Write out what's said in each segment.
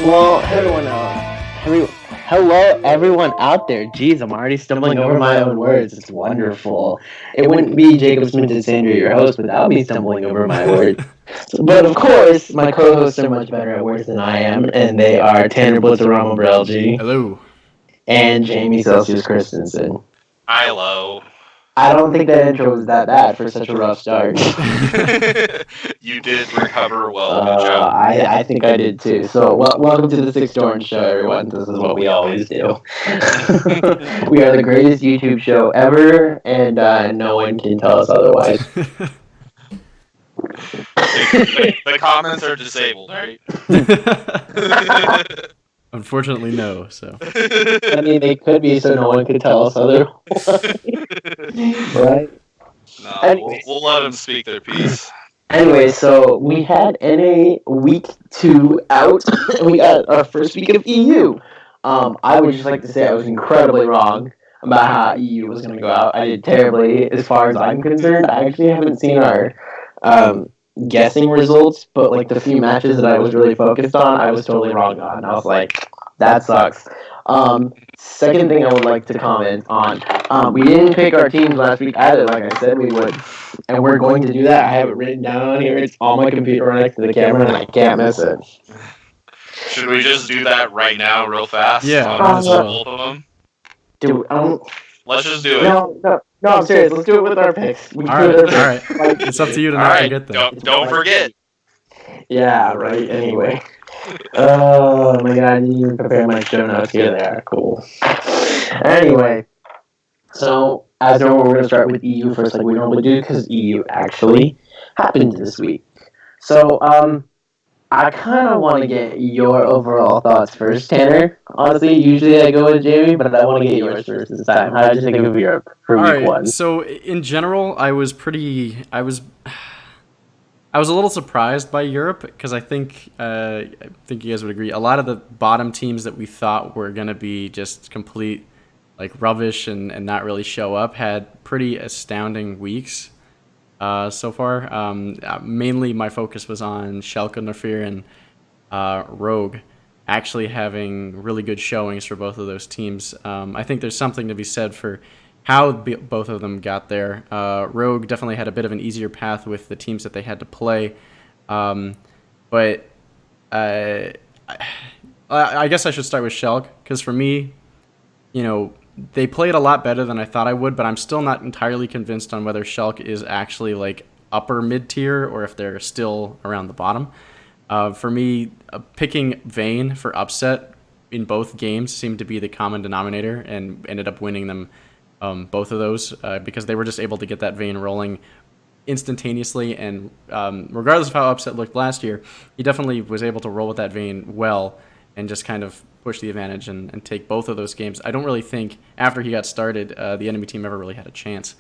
Well, hello everyone out there. Jeez, I'm already stumbling over my own words. It's wonderful. It wouldn't be Jacob-Sminted Sandra, your host, without me stumbling over my words. But of course, my co-hosts are much better at words than I am, and they are Tanner Robo-rama Brelje. Hello. And Jamie Celsius Christensen. Hello. I don't think that intro was that bad for such a rough start. You did recover well. Good job. I think I did too. So, welcome to the Six Dorans show, everyone. This is what we always do. We are the greatest YouTube show ever, and no one can tell us otherwise. The comments are disabled, right? Unfortunately, no. So. I mean, they could be, so no one could tell us otherwise. Right? No, we'll let them speak their piece. Anyway, so we had NA week 2 out, and we got our first week of EU. I would just like to say I was incredibly wrong about how EU was going to go out. I did terribly as far as I'm concerned. I actually haven't seen our guessing results, but like the few matches that I was really focused on, I was totally wrong on. I was like, that sucks. Second thing I would like to comment on, we didn't pick our teams last week either, like I said we would. And we're going to do that. I have it written down on here. It's on my computer right next to the camera, and I can't miss it. Should we just do that right now, real fast? Yeah. Both of them? Dude, Let's just do it. No, I'm serious. Let's do it with our picks. All right. It's up to you to not forget that. Don't forget. Yeah, right. Anyway. Oh my god, I didn't even prepare my show notes. Here they are. Cool. Anyway, so as normal, we're going to start with EU first, like we normally do, because EU actually happened this week. So, I kind of want to get your overall thoughts first, Tanner. Honestly, usually I go with Jamie, but I want to get yours first this time. How did you think of Europe for week 1? So, in general, I was a little surprised by Europe because I think you guys would agree. A lot of the bottom teams that we thought were going to be just complete like rubbish and not really show up had pretty astounding weeks so far. Mainly my focus was on Schalke, Nafir, and Rogue actually having really good showings for both of those teams. I think there's something to be said for how both of them got there. Rogue definitely had a bit of an easier path with the teams that they had to play. But I guess I should start with Schalke, because for me, they played a lot better than I thought I would, but I'm still not entirely convinced on whether Schalke is actually like upper mid-tier or if they're still around the bottom. For me, picking Vayne for upset in both games seemed to be the common denominator and ended up winning them both of those because they were just able to get that Vayne rolling instantaneously, and regardless of how upset looked last year, he definitely was able to roll with that Vayne well and just kind of push the advantage and take both of those games. I don't really think after he got started, the enemy team ever really had a chance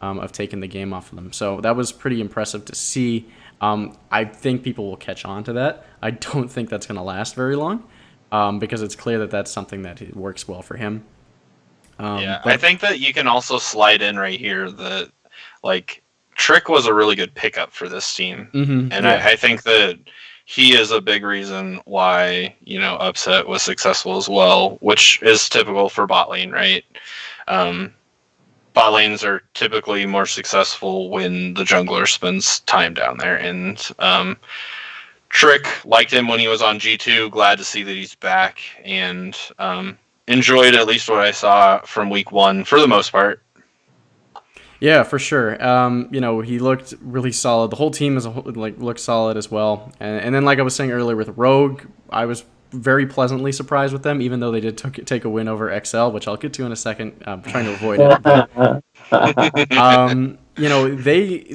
of taking the game off of them. So that was pretty impressive to see. I think people will catch on to that. I don't think that's going to last very long because it's clear that that's something that works well for him. I think that you can also slide in right here that, like, Trick was a really good pickup for this team. Mm-hmm, and yeah. I think that he is a big reason why, Upset was successful as well, which is typical for bot lane, right? Bot lanes are typically more successful when the jungler spends time down there, and Trick liked him when he was on G2, glad to see that he's back, and enjoyed at least what I saw from week 1 for the most part. Yeah, for sure. He looked really solid. The whole team as a whole looked solid as well. And then, like I was saying earlier with Rogue, I was very pleasantly surprised with them, even though they did take a win over XL, which I'll get to in a second. I'm trying to avoid it.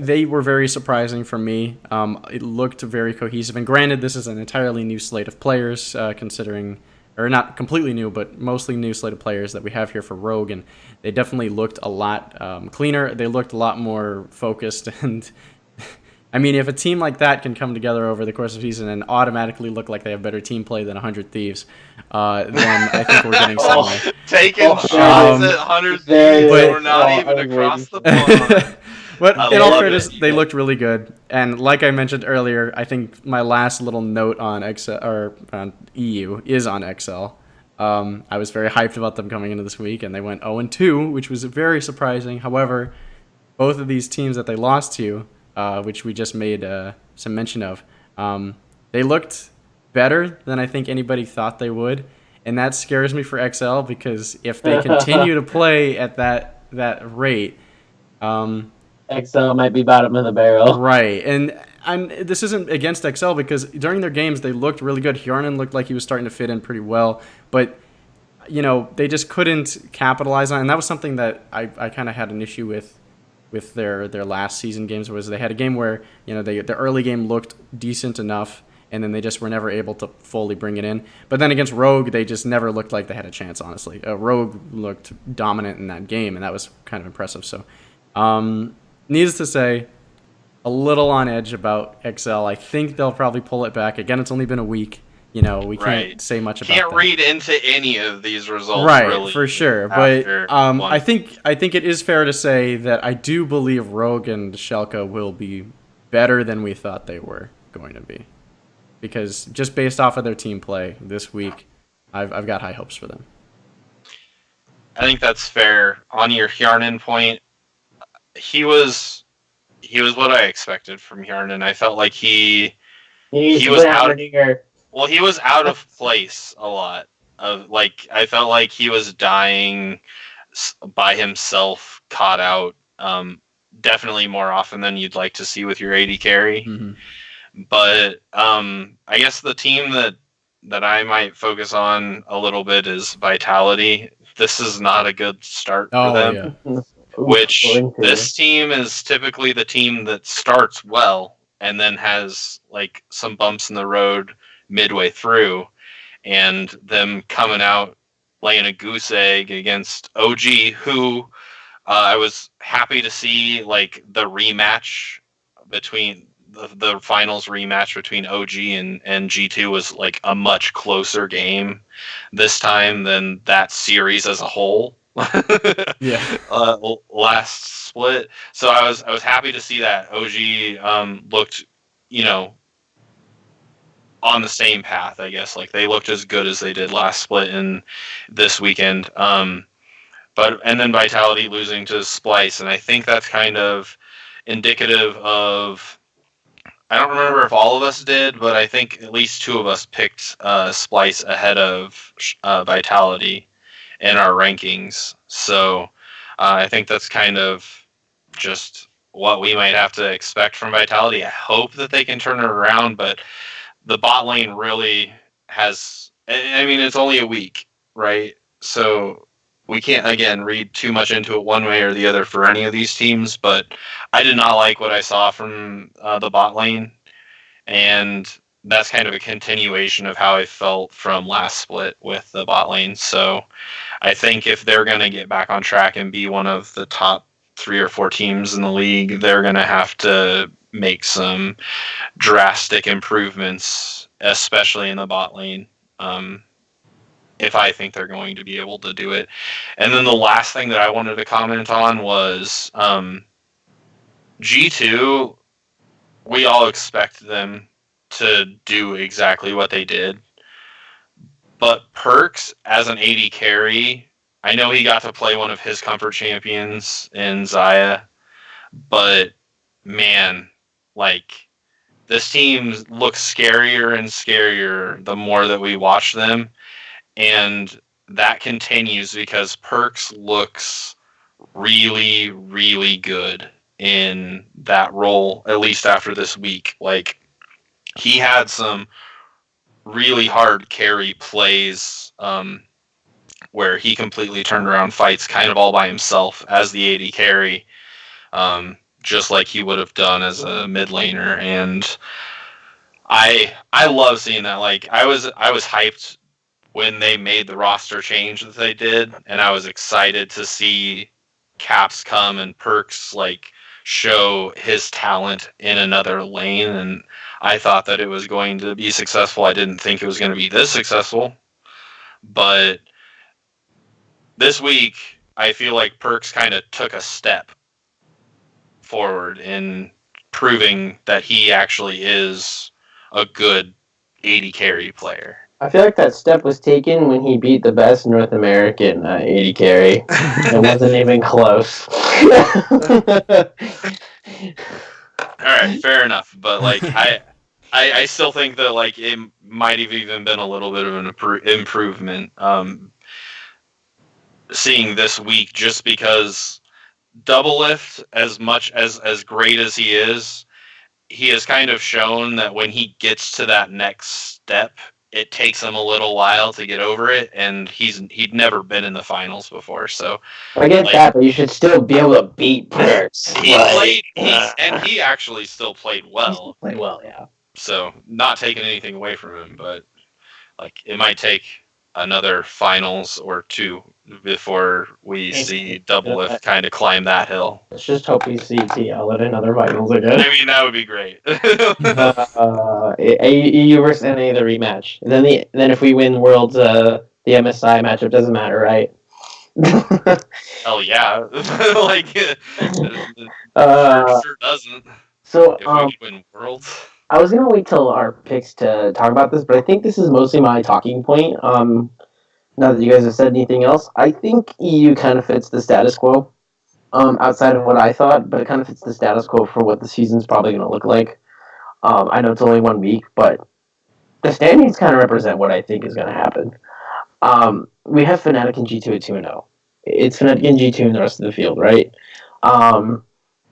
They were very surprising for me. It looked very cohesive. And granted, this is an entirely new slate of players, considering... or not completely new, but mostly new slate of players that we have here for Rogue, and they definitely looked a lot cleaner. They looked a lot more focused, and I mean, if a team like that can come together over the course of the season and automatically look like they have better team play than 100 Thieves, then I think we're getting somewhere. Taking shots at 100 Thieves, we're not even across the pond. But in all love fairness, it. they looked really good. And like I mentioned earlier, I think my last little note on XL or on EU is on XL. I was very hyped about them coming into this week, and they went 0-2, which was very surprising. However, both of these teams that they lost to, which we just made some mention of, they looked better than I think anybody thought they would, and that scares me for XL because if they continue to play at that rate, XL might be bottom of the barrel. right, and this isn't against XL because during their games they looked really good. Hjarnan looked like he was starting to fit in pretty well, but they just couldn't capitalize on it. And that was something that I kind of had an issue with their last season games, was they had a game where the early game looked decent enough, and then they just were never able to fully bring it in. But then against Rogue, they just never looked like they had a chance, honestly. Rogue looked dominant in that game, and that was kind of impressive. So needless to say, a little on edge about XL. I think they'll probably pull it back. Again, it's only been a week. We can't say much about Can't that. read into any of these results, right, really, for sure. But I think it is fair to say that I do believe Rogue and Schalke will be better than we thought they were going to be, because just based off of their team play this week, I've got high hopes for them. I think that's fair. On your Hjarnan point, he was what I expected from Hjarnan. I felt like he was out. Well, he was out of place a lot. I felt like he was dying by himself, caught out. Definitely more often than you'd like to see with your AD carry. Mm-hmm. But I guess the team that I might focus on a little bit is Vitality. This is not a good start for them. Yeah. Which this team is typically the team that starts well and then has like some bumps in the road midway through, and them coming out laying a goose egg against OG, who I was happy to see, like the rematch between the finals rematch between OG and G2 was like a much closer game this time than that series as a whole. Yeah. Last split. So I was happy to see that OG looked, on the same path, I guess. Like they looked as good as they did last split and this weekend. And then Vitality losing to Splice, and I think that's kind of indicative of. I don't remember if all of us did, but I think at least two of us picked Splice ahead of Vitality in our rankings. So I think that's kind of just what we might have to expect from Vitality. I hope that they can turn it around, but the bot lane really has. I mean, it's only a week, right? So we can't, again, read too much into it one way or the other for any of these teams, but I did not like what I saw from the bot lane, and that's kind of a continuation of how I felt from last split with the bot lane. So I think if they're going to get back on track and be one of the top 3 or 4 teams in the league, they're going to have to make some drastic improvements, especially in the bot lane. If I think they're going to be able to do it. And then the last thing that I wanted to comment on was G2, we all expect them to do exactly what they did. But Perks, as an AD carry, I know he got to play one of his comfort champions in Xayah, but man, like, this team looks scarier and scarier the more that we watch them. And that continues because Perks looks really, really good in that role, at least after this week. Like, he had some really hard carry plays where he completely turned around fights kind of all by himself as the AD carry, just like he would have done as a mid laner. And I love seeing that. Like, I was hyped when they made the roster change that they did, and I was excited to see Caps come and Perks like show his talent in another lane, and I thought that it was going to be successful. I didn't think it was going to be this successful, but this week I feel like Perks kind of took a step forward in proving that he actually is a good 80 carry player. I feel like that step was taken when he beat the best North American 80 carry. It wasn't even close. All right, fair enough. But like, I still think that like it might have even been a little bit of an improvement. Seeing this week, just because double lift, as much as great as he has kind of shown that when he gets to that next step, it takes him a little while to get over it, and he'd never been in the finals before, so I get that, but you should still be able to beat players. He actually still played well. Played well, yeah. So not taking anything away from him, but like it might take another finals or two before we see double lift kind of climb that hill. Let's just hope we see TL in another finals again. I mean, that would be great. EU versus NA, the rematch. Then if we win Worlds, the MSI matchup doesn't matter, right? Hell yeah! Like, sure doesn't. So if we win Worlds. I was gonna wait till our picks to talk about this, but I think this is mostly my talking point. Now that you guys have said anything else, I think EU kind of fits the status quo. Outside of what I thought, but it kind of fits the status quo for what the season's probably going to look like. I know it's only 1 week, but the standings kind of represent what I think is going to happen. We have Fnatic and G2 at 2-0. It's Fnatic and G2 and the rest of the field, right?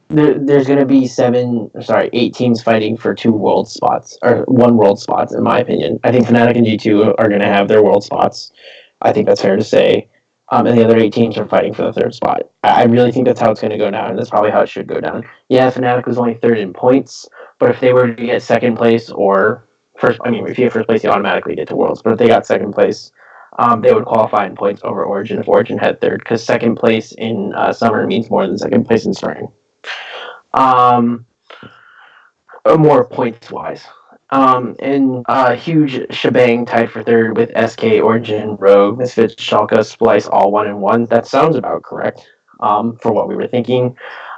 There's going to be 8 teams fighting for 2 world spots, or 1 world spots, in my opinion. I think Fnatic and G2 are going to have their world spots. I think that's fair to say. And the other 8 teams are fighting for the 3rd spot. I really think that's how it's going to go down, and that's probably how it should go down. Yeah, Fnatic was only 3rd in points, but if they were to get 2nd place or first, if you get 1st place, you automatically get to Worlds. But if they got 2nd place, they would qualify in points over Origin if Origin had 3rd, because 2nd place in summer means more than 2nd place in spring. More points-wise. And a huge shebang tied for 3rd with SK, Origin, Rogue, Misfits, Schalke, Splice, all 1-1. That sounds about correct for what we were thinking.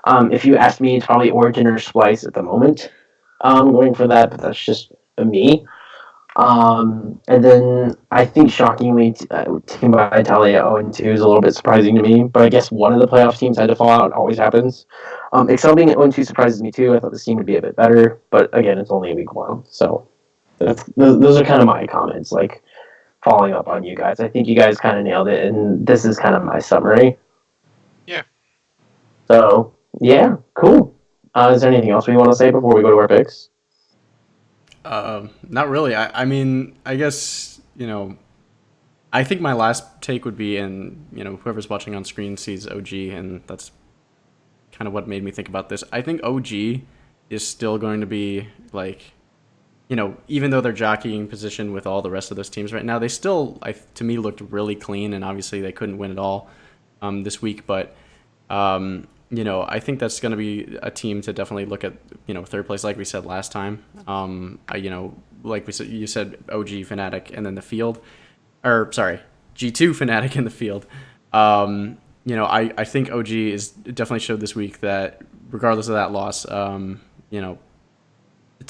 If you asked me, it's probably Origin or Splice at the moment. Going for that, but that's just me. And then I think shockingly, Team by Italia 0-2 is a little bit surprising to me, but I guess one of the playoff teams had to fall out. It always happens. Excel being at 0-2 surprises me too. I thought this team would be a bit better, but again, it's only week 1, so those are kind of my comments, like following up on you guys. I think you guys kind of nailed it, and this is kind of my summary. Yeah. So, yeah, cool. Is there anything else we want to say before we go to our picks? Not really. I guess, I think my last take would be, and, whoever's watching on screen sees OG, and that's kind of what made me think about this. I think OG is still going to be, like, even though they're jockeying position with all the rest of those teams right now, they still, to me, looked really clean, and obviously they couldn't win it all this week, but I think that's going to be a team to definitely look at, 3rd place, like we said last time. Like we said, you said OG, Fnatic, and then the field. G2 Fnatic in the field. I think OG is definitely showed this week that regardless of that loss, to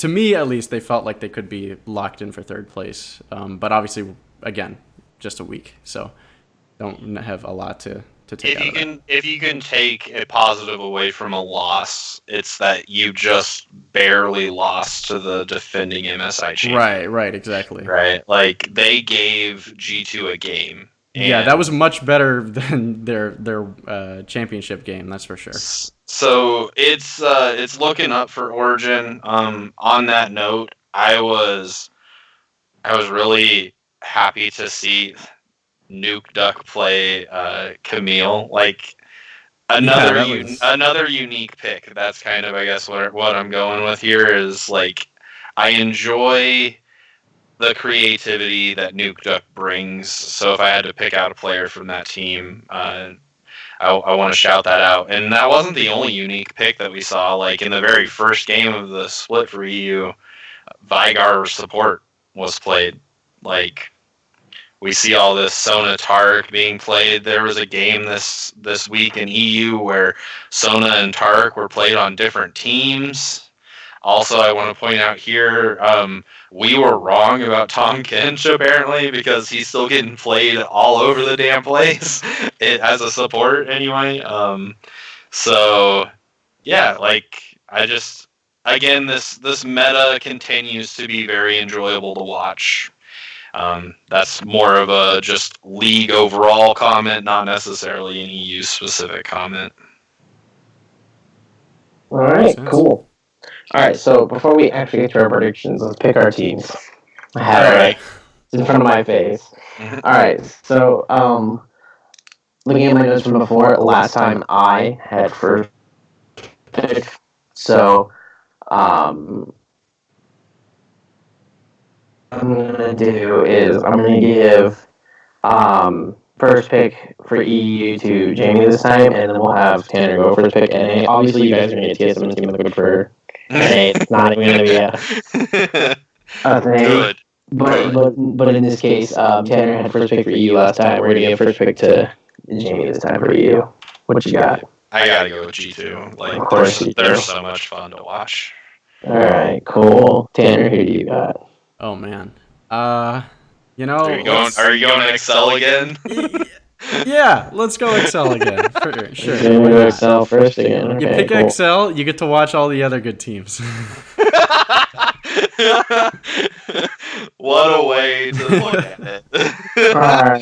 me at least, they felt like they could be locked in for 3rd place. But obviously, again, just a week, so don't have a lot to take out of that. If you can take a positive away from a loss, it's that you just barely lost to the defending MSI champion. Right, exactly. Right, like they gave G2 a game. Yeah, that was much better than their championship game. That's for sure. So it's looking up for Origin. On that note, I was really happy to see Nuke Duck play Camille. Like another unique pick. That's kind of, I guess, what I'm going with here is, like, I enjoy the creativity that Nuke Duck brings. So if I had to pick out a player from that team, I want to shout that out. And that wasn't the only unique pick that we saw. Like in the very first game of the split for EU, Vigar support was played. Like we see all this Sona Tark being played. There was a game this week in EU where Sona and Tark were played on different teams. Also, I want to point out here, we were wrong about Tom Kench apparently, because he's still getting played all over the damn place as a support anyway. So yeah, like again, this meta continues to be very enjoyable to watch. That's more of a just league overall comment, not necessarily an EU specific comment. All right, cool. All right, so before we actually get to our predictions, let's pick our teams. I have it in front of my face. All right, so looking at my notes from before, last time I had first pick, so what I'm gonna do is I'm gonna give first pick for EU to Jamie this time, and then we'll have Tanner go first pick NA. Obviously, you guys are gonna get someone's gonna look for NA. It's not even gonna be a thing. Good. But in this case, Tanner had first pick for EU last time. We're gonna give first pick to Jamie this time for EU. What you got? I gotta go with G2. Like, of course, they're so much fun to watch. All right, cool. Tanner, who do you got? Oh man. Are you going to Excel again? Yeah, let's go Excel again. Sure. You're going to Excel first again. Okay, you pick cool. Excel, you get to watch all the other good teams. What a way to look at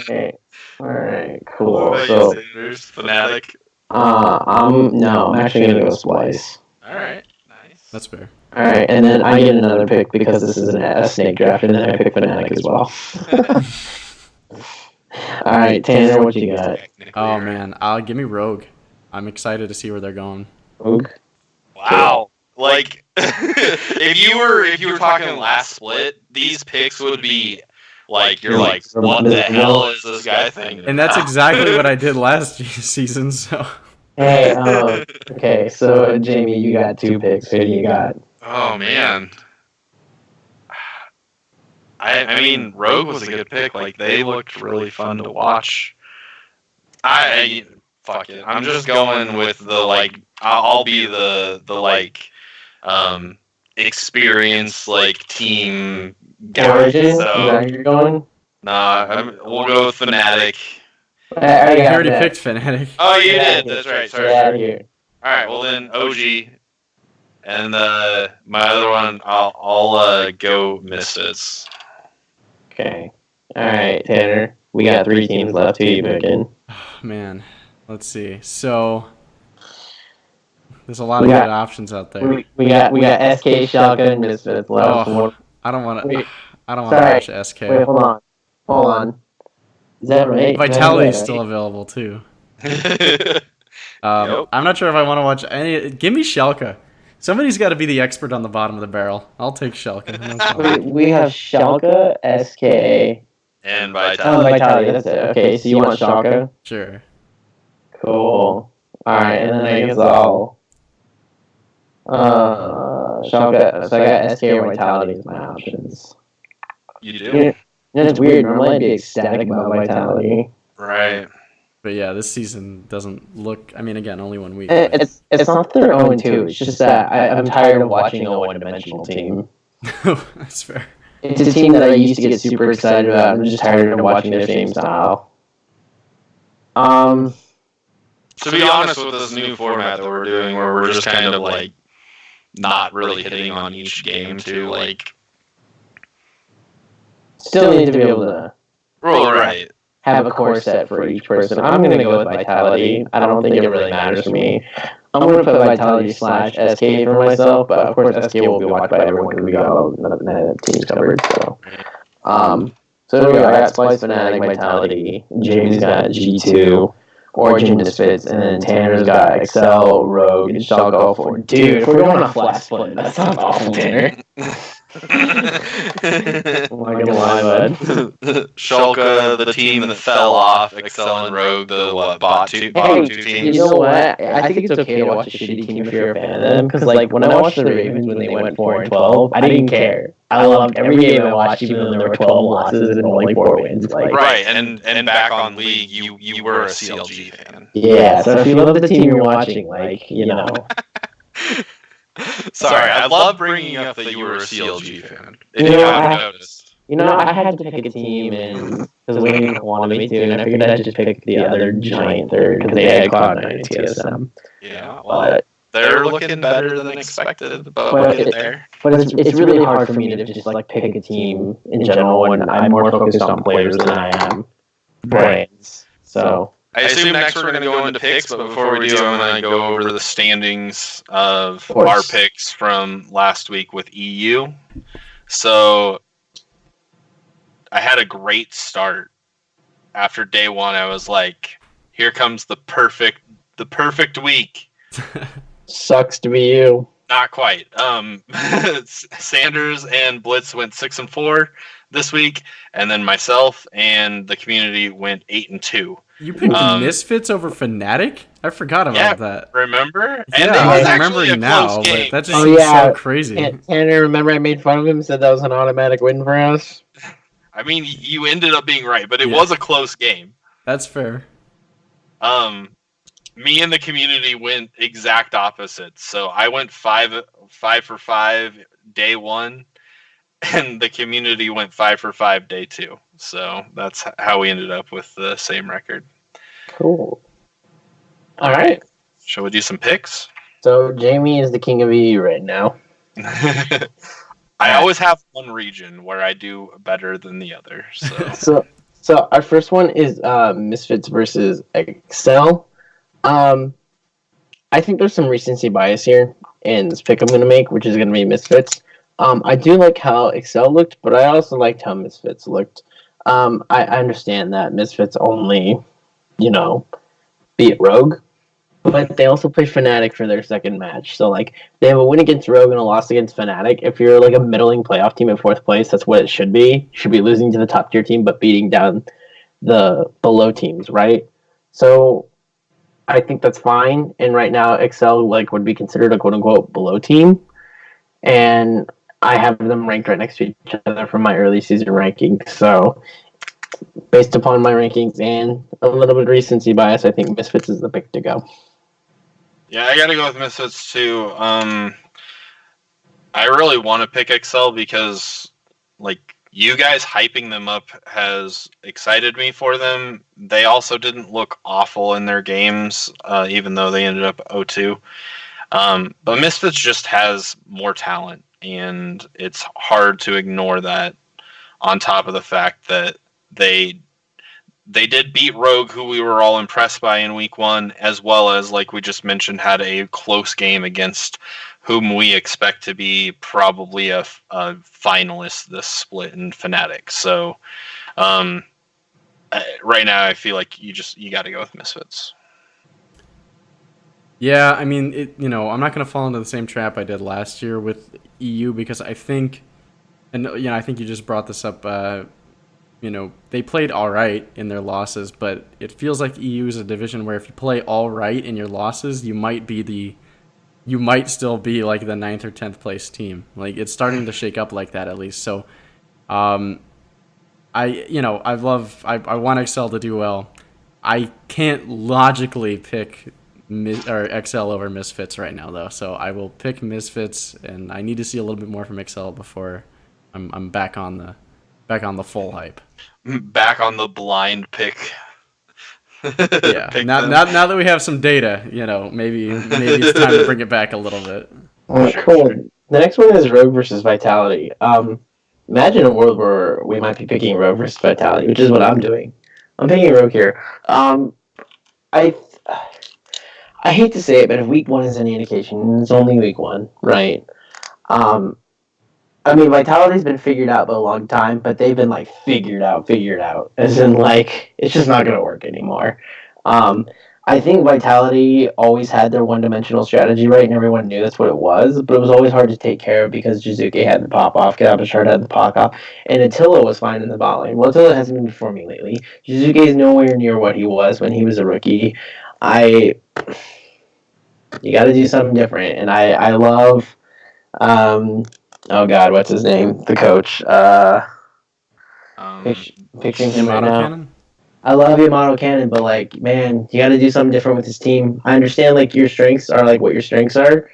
it. All right, cool. What about So, you, Sanders? Fnatic? I'm actually gonna go Splice. All right, nice. That's fair. All right, and then I get another pick because this is a snake draft, and then I pick Fnatic as well. All right, Tanner, what you got? Oh man, give me Rogue. I'm excited to see where they're going. Rogue. Wow. Like, if you were talking last split, these picks would be like, you're like, what the hell is this guy thinking? And that's exactly what I did last season. So. Hey, okay, so Jamie, you got 2 picks. Who do you got? Oh man. I mean, Rogue was a good pick. Like, they looked really fun to watch. Fuck it. I'm just going with the, like, I'll be the experience, like, team guy. Origin? So, Is that where you're going? Nah, we'll go with Fnatic. You already picked Fnatic. Oh, you did. That's right. Sorry. Here. All right. Well, then OG, and my other one, I'll go Misfits. Okay. All right, Tanner. We got 3 teams left. Who you picking? Oh, man, let's see. So there's a lot of good options out there. We got SK, Schalke, and Misfits left. I don't want to watch SK. Wait, hold on. Is that right? Vitality's still available too. Yep. I'm not sure if I want to watch any. Give me Schalke. Somebody's got to be the expert on the bottom of the barrel. I'll take Schalke. We have Schalke, SK, and Vitality. Oh, Vitality. That's it. Okay, so you want Schalke? Sure. Cool. All right, and then I guess I'll Schalke. So I got SK or Vitality as my options. You do? That's weird. Normally I'd be ecstatic about Vitality. Right. But yeah, this season doesn't look. I mean, again, only 1 week. It's not that they're 0-2. It's just that I'm tired of watching a one-dimensional team. That's fair. It's a team that I used to get super excited about. I'm just tired of watching their same style. To be honest with this new format that we're doing, where we're just kind of like not really hitting on each game too, like still need to be able to right. have a core set for each person. I'm going to go with Vitality. I don't think it really matters to me. I'm going to put Vitality / SK for myself, but of course SK will be watched by everyone because we got all the teams covered. So there we go. I got Splice, Fnatic, Vitality. Jamie's got G2, Origin, Misfits, and then Tanner's got Excel, Rogue, and Schalke 04. Dude, if we're going on a flat split, that sounds awful, Tanner. I'm not gonna lie, bud. Schalke, the team that fell off, Excel and Rogue, the bottom two teams. You know what? I think it's okay to watch a shitty team if you're a fan of them, because like when I watched the Ravens when they went 4-12, I didn't care. I loved every game I watched, even though there were 12 losses and only 4 wins. Like, right, and back on League, you were a CLG fan. Yeah, so if you love the team you're watching, like, you know. Sorry, I love bringing up that you were a CLG fan. If You you know, haven't noticed. I had to pick a team, and because Wayne wanted me to, and I figured I'd just pick the other giant third because they had Cloud9 and TSM. Yeah, well, they're looking better than expected, but we'll get there. But it's really hard for me to just like pick a team in general when I'm more focused on players than I am brands. So I assume next we're going to go into picks, but before we do, I'm going to go over the standings of our picks from last week with EU. So I had a great start. After day one, I was like, here comes the perfect week. Sucks to be you. Not quite. Sanders and Blitz went 6-4 this week, and then myself and the community went 8-2. You picked Misfits over Fnatic? I forgot about that. Remember? And I'm remembering now, but that just seems so crazy. Tanner, remember I made fun of him, said that was an automatic win for us? I mean, you ended up being right, but it was a close game. That's fair. Me and the community went exact opposites. So I went 5 for 5 day one, and the community went 5 for 5 day two. So that's how we ended up with the same record. Cool. All right. Shall we do some picks? So Jamie is the king of EU right now. I always have one region where I do better than the other. So our first one is Misfits versus Excel. I think there's some recency bias here in this pick I'm going to make, which is going to be Misfits. I do like how Excel looked, but I also liked how Misfits looked. I understand that Misfits only, beat Rogue, but they also play Fnatic for their second match. So, like, they have a win against Rogue and a loss against Fnatic. If you're, like, a middling playoff team in 4th place, that's what it should be. You should be losing to the top-tier team, but beating down the below teams, right? So I think that's fine. And right now, Excel, would be considered a quote-unquote below team. And I have them ranked right next to each other from my early season rankings. So based upon my rankings and a little bit of recency bias, I think Misfits is the pick to go. Yeah, I got to go with Misfits too. I really want to pick Excel because, you guys hyping them up has excited me for them. They also didn't look awful in their games, even though they ended up 0-2. But Misfits just has more talent, and it's hard to ignore that, on top of the fact that they did beat Rogue, who we were all impressed by in week one, as well as, like we just mentioned, had a close game against whom we expect to be probably a finalist this split in Fnatic. So right now I feel like you got to go with Misfits. Yeah, I mean, I'm not going to fall into the same trap I did last year with EU because I think, I think you just brought this up, they played all right in their losses, but it feels like EU is a division where if you play all right in your losses, you might still be like the 9th or 10th place team. Like, it's starting to shake up like that at least. So, I want Excel to do well. I can't logically pick Excel over Misfits right now though. So I will pick Misfits, and I need to see a little bit more from Excel before I'm back on the full hype. Back on the blind pick. Yeah. Now that we have some data, maybe it's time to bring it back a little bit. Cool. The next one is Rogue versus Vitality. Imagine a world where we might be picking Rogue versus Vitality, which is what I'm doing. I'm picking Rogue here. I hate to say it, but if week one is any indication, it's only week one, right? Vitality's been figured out for a long time, but they've been, figured out. As in, it's just not going to work anymore. I think Vitality always had their one-dimensional strategy, right, and everyone knew that's what it was, but it was always hard to take care of because Jizuke had the pop-off, Gabashard had the pop-off, and Attila was fine in the bot lane. Well, Attila hasn't been performing lately. Jizuke is nowhere near what he was when he was a rookie. You got to do something different, and I love Oh God, what's his name? The coach. Picturing him right Yamato now. Cannon? I love Yamato Cannon, but like, man, you got to do something different with his team. I understand like your strengths are like what your strengths are,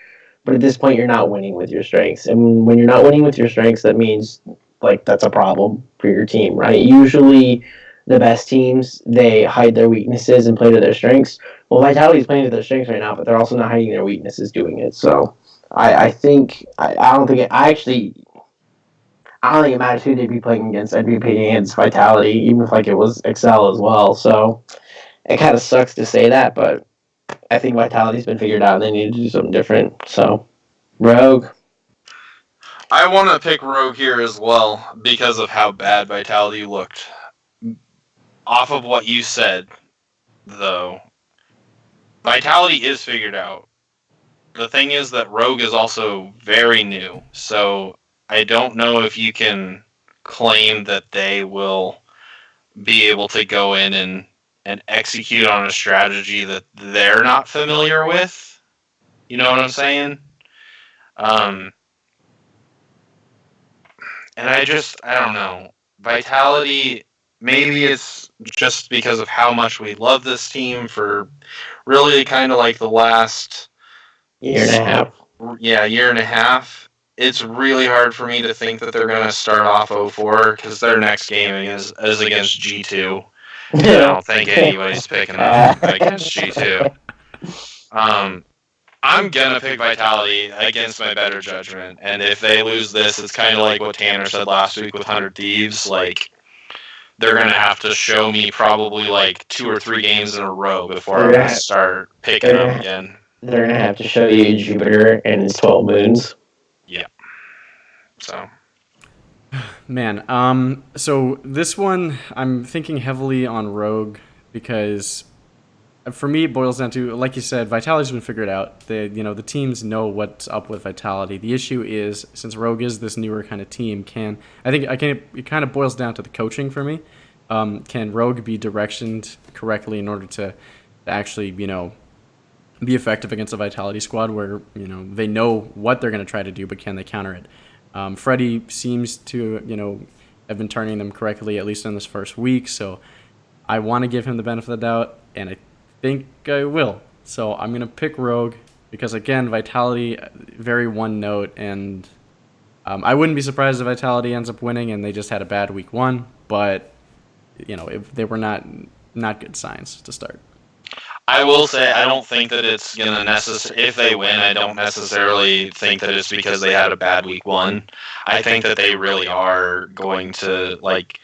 but at this point, you're not winning with your strengths, and when you're not winning with your strengths, that means like that's a problem for your team, right? Usually, the best teams they hide their weaknesses and play to their strengths. Well, Vitality's playing to their strengths right now, but they're also not hiding their weaknesses doing it. So, I think I don't think it, I don't think it matters who they'd be playing against. I'd be playing against Vitality, even if like it was Excel as well. So it kind of sucks to say that, but I think Vitality's been figured out and they need to do something different. So Rogue. I want to pick Rogue here as well because of how bad Vitality looked. Off of what you said, though, Vitality is figured out. The thing is that Rogue is also very new, so I don't know if you can claim that they will be able to go in and execute on a strategy that they're not familiar with. You know what I'm saying? And I don't know. Vitality, maybe it's just because of how much we love this team for really kind of like the last Year and a half. year and a half. It's really hard for me to think that they're going to start off 0-4 because their next game is against G2. I don't think anybody's picking them against G2. I'm gonna pick Vitality against my better judgment, and if they lose this, it's kind of like what Tanner said last week with 100 Thieves. Like, they're gonna have to show me probably like 2 or 3 games in a row before I'm gonna start picking them again. They're gonna have to show you Jupiter and his 12 moons. Yeah. So. Man, so this one, I'm thinking heavily on Rogue because for me, it boils down to, like you said, Vitality's been figured out. The teams know what's up with Vitality. The issue is, since Rogue is this newer kind of team, it kind of boils down to the coaching for me. Can Rogue be directioned correctly in order to actually, be effective against a Vitality squad where, they know what they're going to try to do, but can they counter it? Freddy seems to, have been turning them correctly, at least in this first week, so I want to give him the benefit of the doubt, and I think I will. So I'm going to pick Rogue because, again, Vitality, very one note, and I wouldn't be surprised if Vitality ends up winning and they just had a bad week 1, but, if they were not good signs to start. I will say I don't think that it's going to if they win, I don't necessarily think that it's because they had a bad week 1. I think that they really are going to, like,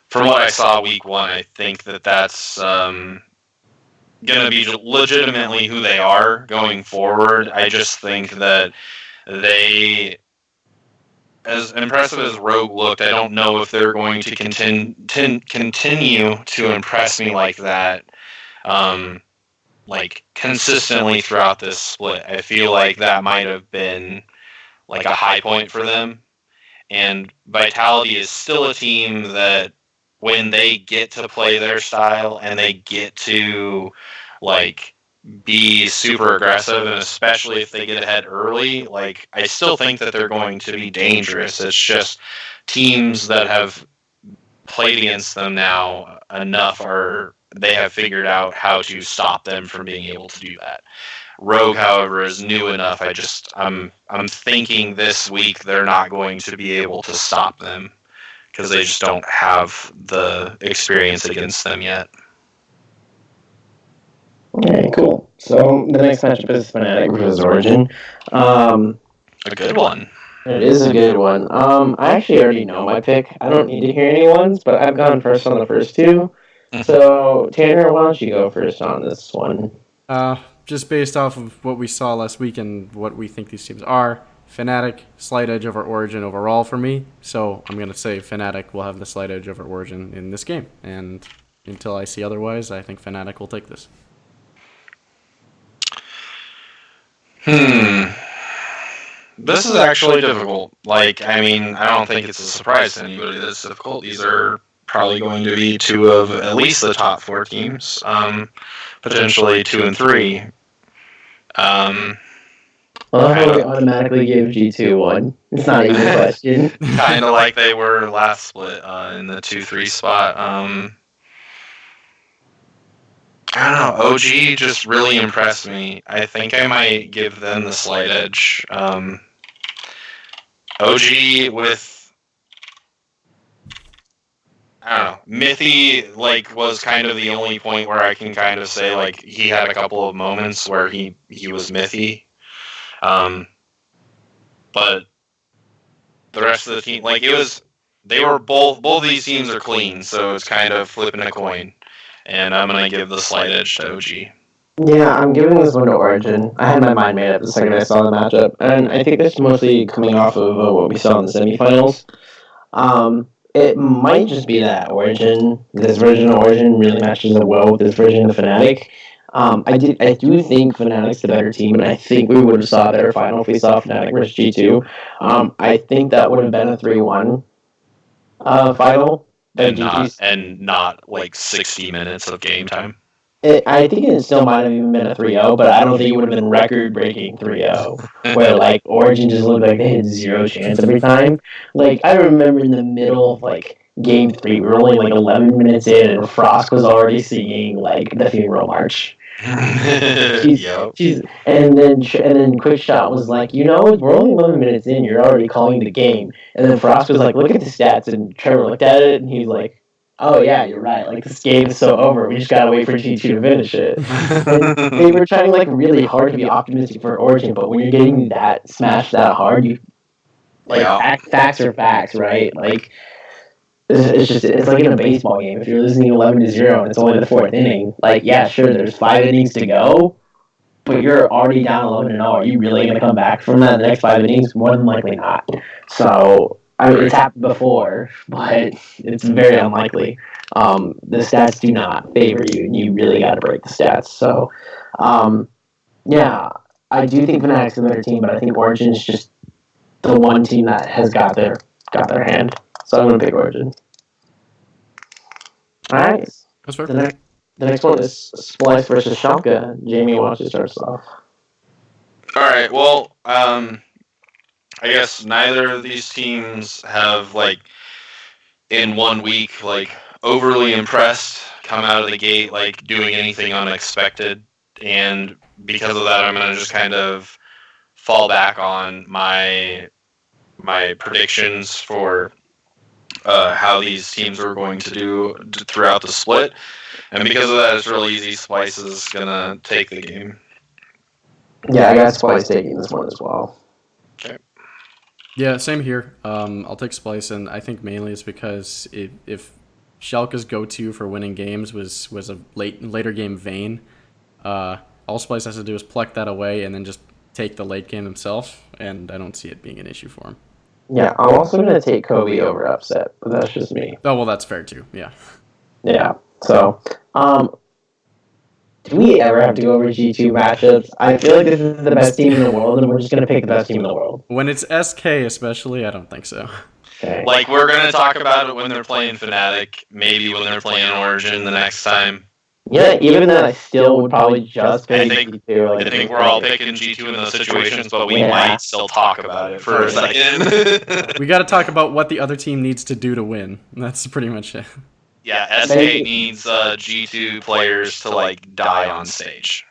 from what I saw week 1, I think that that's going to be legitimately who they are going forward. I just think that they, as impressive as Rogue looked, I don't know if they're going to continue to impress me like that. Like consistently throughout this split. I feel like that might have been like a high point for them. And Vitality is still a team that when they get to play their style and they get to like be super aggressive, and especially if they get ahead early, like I still think that they're going to be dangerous. It's just teams that have played against them now enough they have figured out how to stop them from being able to do that. Rogue, however, is new enough. I'm thinking this week they're not going to be able to stop them because they just don't have the experience against them yet. Okay, cool. So the next matchup is Fnatic versus Origin. A good one. It is a good one. I actually already know my pick. I don't need to hear anyone's, but I've gone first on the first 2. So, Tanner, why don't you go first on this one? Just based off of what we saw last week and what we think these teams are, Fnatic, slight edge over Origin overall for me. So I'm going to say Fnatic will have the slight edge over Origin in this game. And until I see otherwise, I think Fnatic will take this. This is actually difficult. Like, I mean, I don't think it's a surprise to anybody that it's difficult. These are probably going to be 2 of at least the top 4 teams, potentially 2 and 3. Well, how we automatically give G2 one. It's not even a question. Kind of like they were last split in the 2-3 spot. I don't know. OG just really impressed me. I think I might give them the slight edge. OG with, I don't know, Mithy was kind of the only point where I can kind of say he had a couple of moments where he was Mithy. But the rest of the team, they were both these teams are clean, so it's kind of flipping a coin. And I'm going to give the slight edge to OG. Yeah, I'm giving this one to Origin. I had my mind made up the second I saw the matchup, and I think that's mostly coming off of what we saw in the semifinals. It might just be that this version of Origin really matches up well with this version of Fnatic. I do think Fnatic's the better team, and I think we would have saw their final if we saw Fnatic versus G2. I think that would have been a 3-1 final. And not 60 minutes of game time. I think it still might have even been a 3-0, but I don't think it would have been record-breaking 3-0, where Origin just looked like they had zero chance every time. I remember in the middle of game 3, we were only 11 minutes in, and Frost was already singing the funeral march. Yep. And then Quickshot was like, we're only 11 minutes in, you're already calling the game. And then Frost was like, look at the stats, and Trevor looked at it, and he's like, oh yeah, you're right. This game is so over. We just gotta wait for G2 to finish it. And they were trying really hard to be optimistic for Origin, but when you're getting that smashed that hard, you facts are facts, right? It's like in a baseball game. If you're losing 11-0 and it's only the 4th inning, yeah, sure, there's 5 innings to go, but you're already down 11-0. Are you really gonna come back from that in the next 5 innings? More than likely not. So. It's happened before, but it's very unlikely. The stats do not favor you, and you really got to break the stats. So, yeah, I do think Fnatic's a better team, but I think Origin's just the one team that has got their hand. So I'm going to pick Origin. All right. That's fair. The next one is Splice versus Schalke. Jamie, why don't you start us off? All right, well, I guess neither of these teams have, in 1 week, overly impressed, come out of the gate, doing anything unexpected. And because of that, I'm going to just kind of fall back on my predictions for how these teams are going to do throughout the split. And because of that, it's really easy. Splice is going to take the game. Yeah, I got Splice taking this one as well. Okay. Yeah, same here. I'll take Splice, and I think mainly it's because if Schalke's go-to for winning games was a later game Vayne, all Splice has to do is pluck that away and then just take the late game himself, and I don't see it being an issue for him. Yeah, I'm also going to take Kobe over Upset, but that's just me. Oh, well, that's fair too, yeah. Yeah, so, do we ever have to go over G2 matchups? I feel like this is the best team in the world, and we're just going to pick the best team in the world. When it's SK especially, I don't think so. Okay. We're going to talk about it when they're playing Fnatic, maybe when they're playing Origin the next time. Yeah, even then I still would probably just pick G2. I think we're all picking G2 in those situations, but we might still talk about it for a second. We got to talk about what the other team needs to do to win. That's pretty much it. Yeah, SK needs G2 players to die on stage.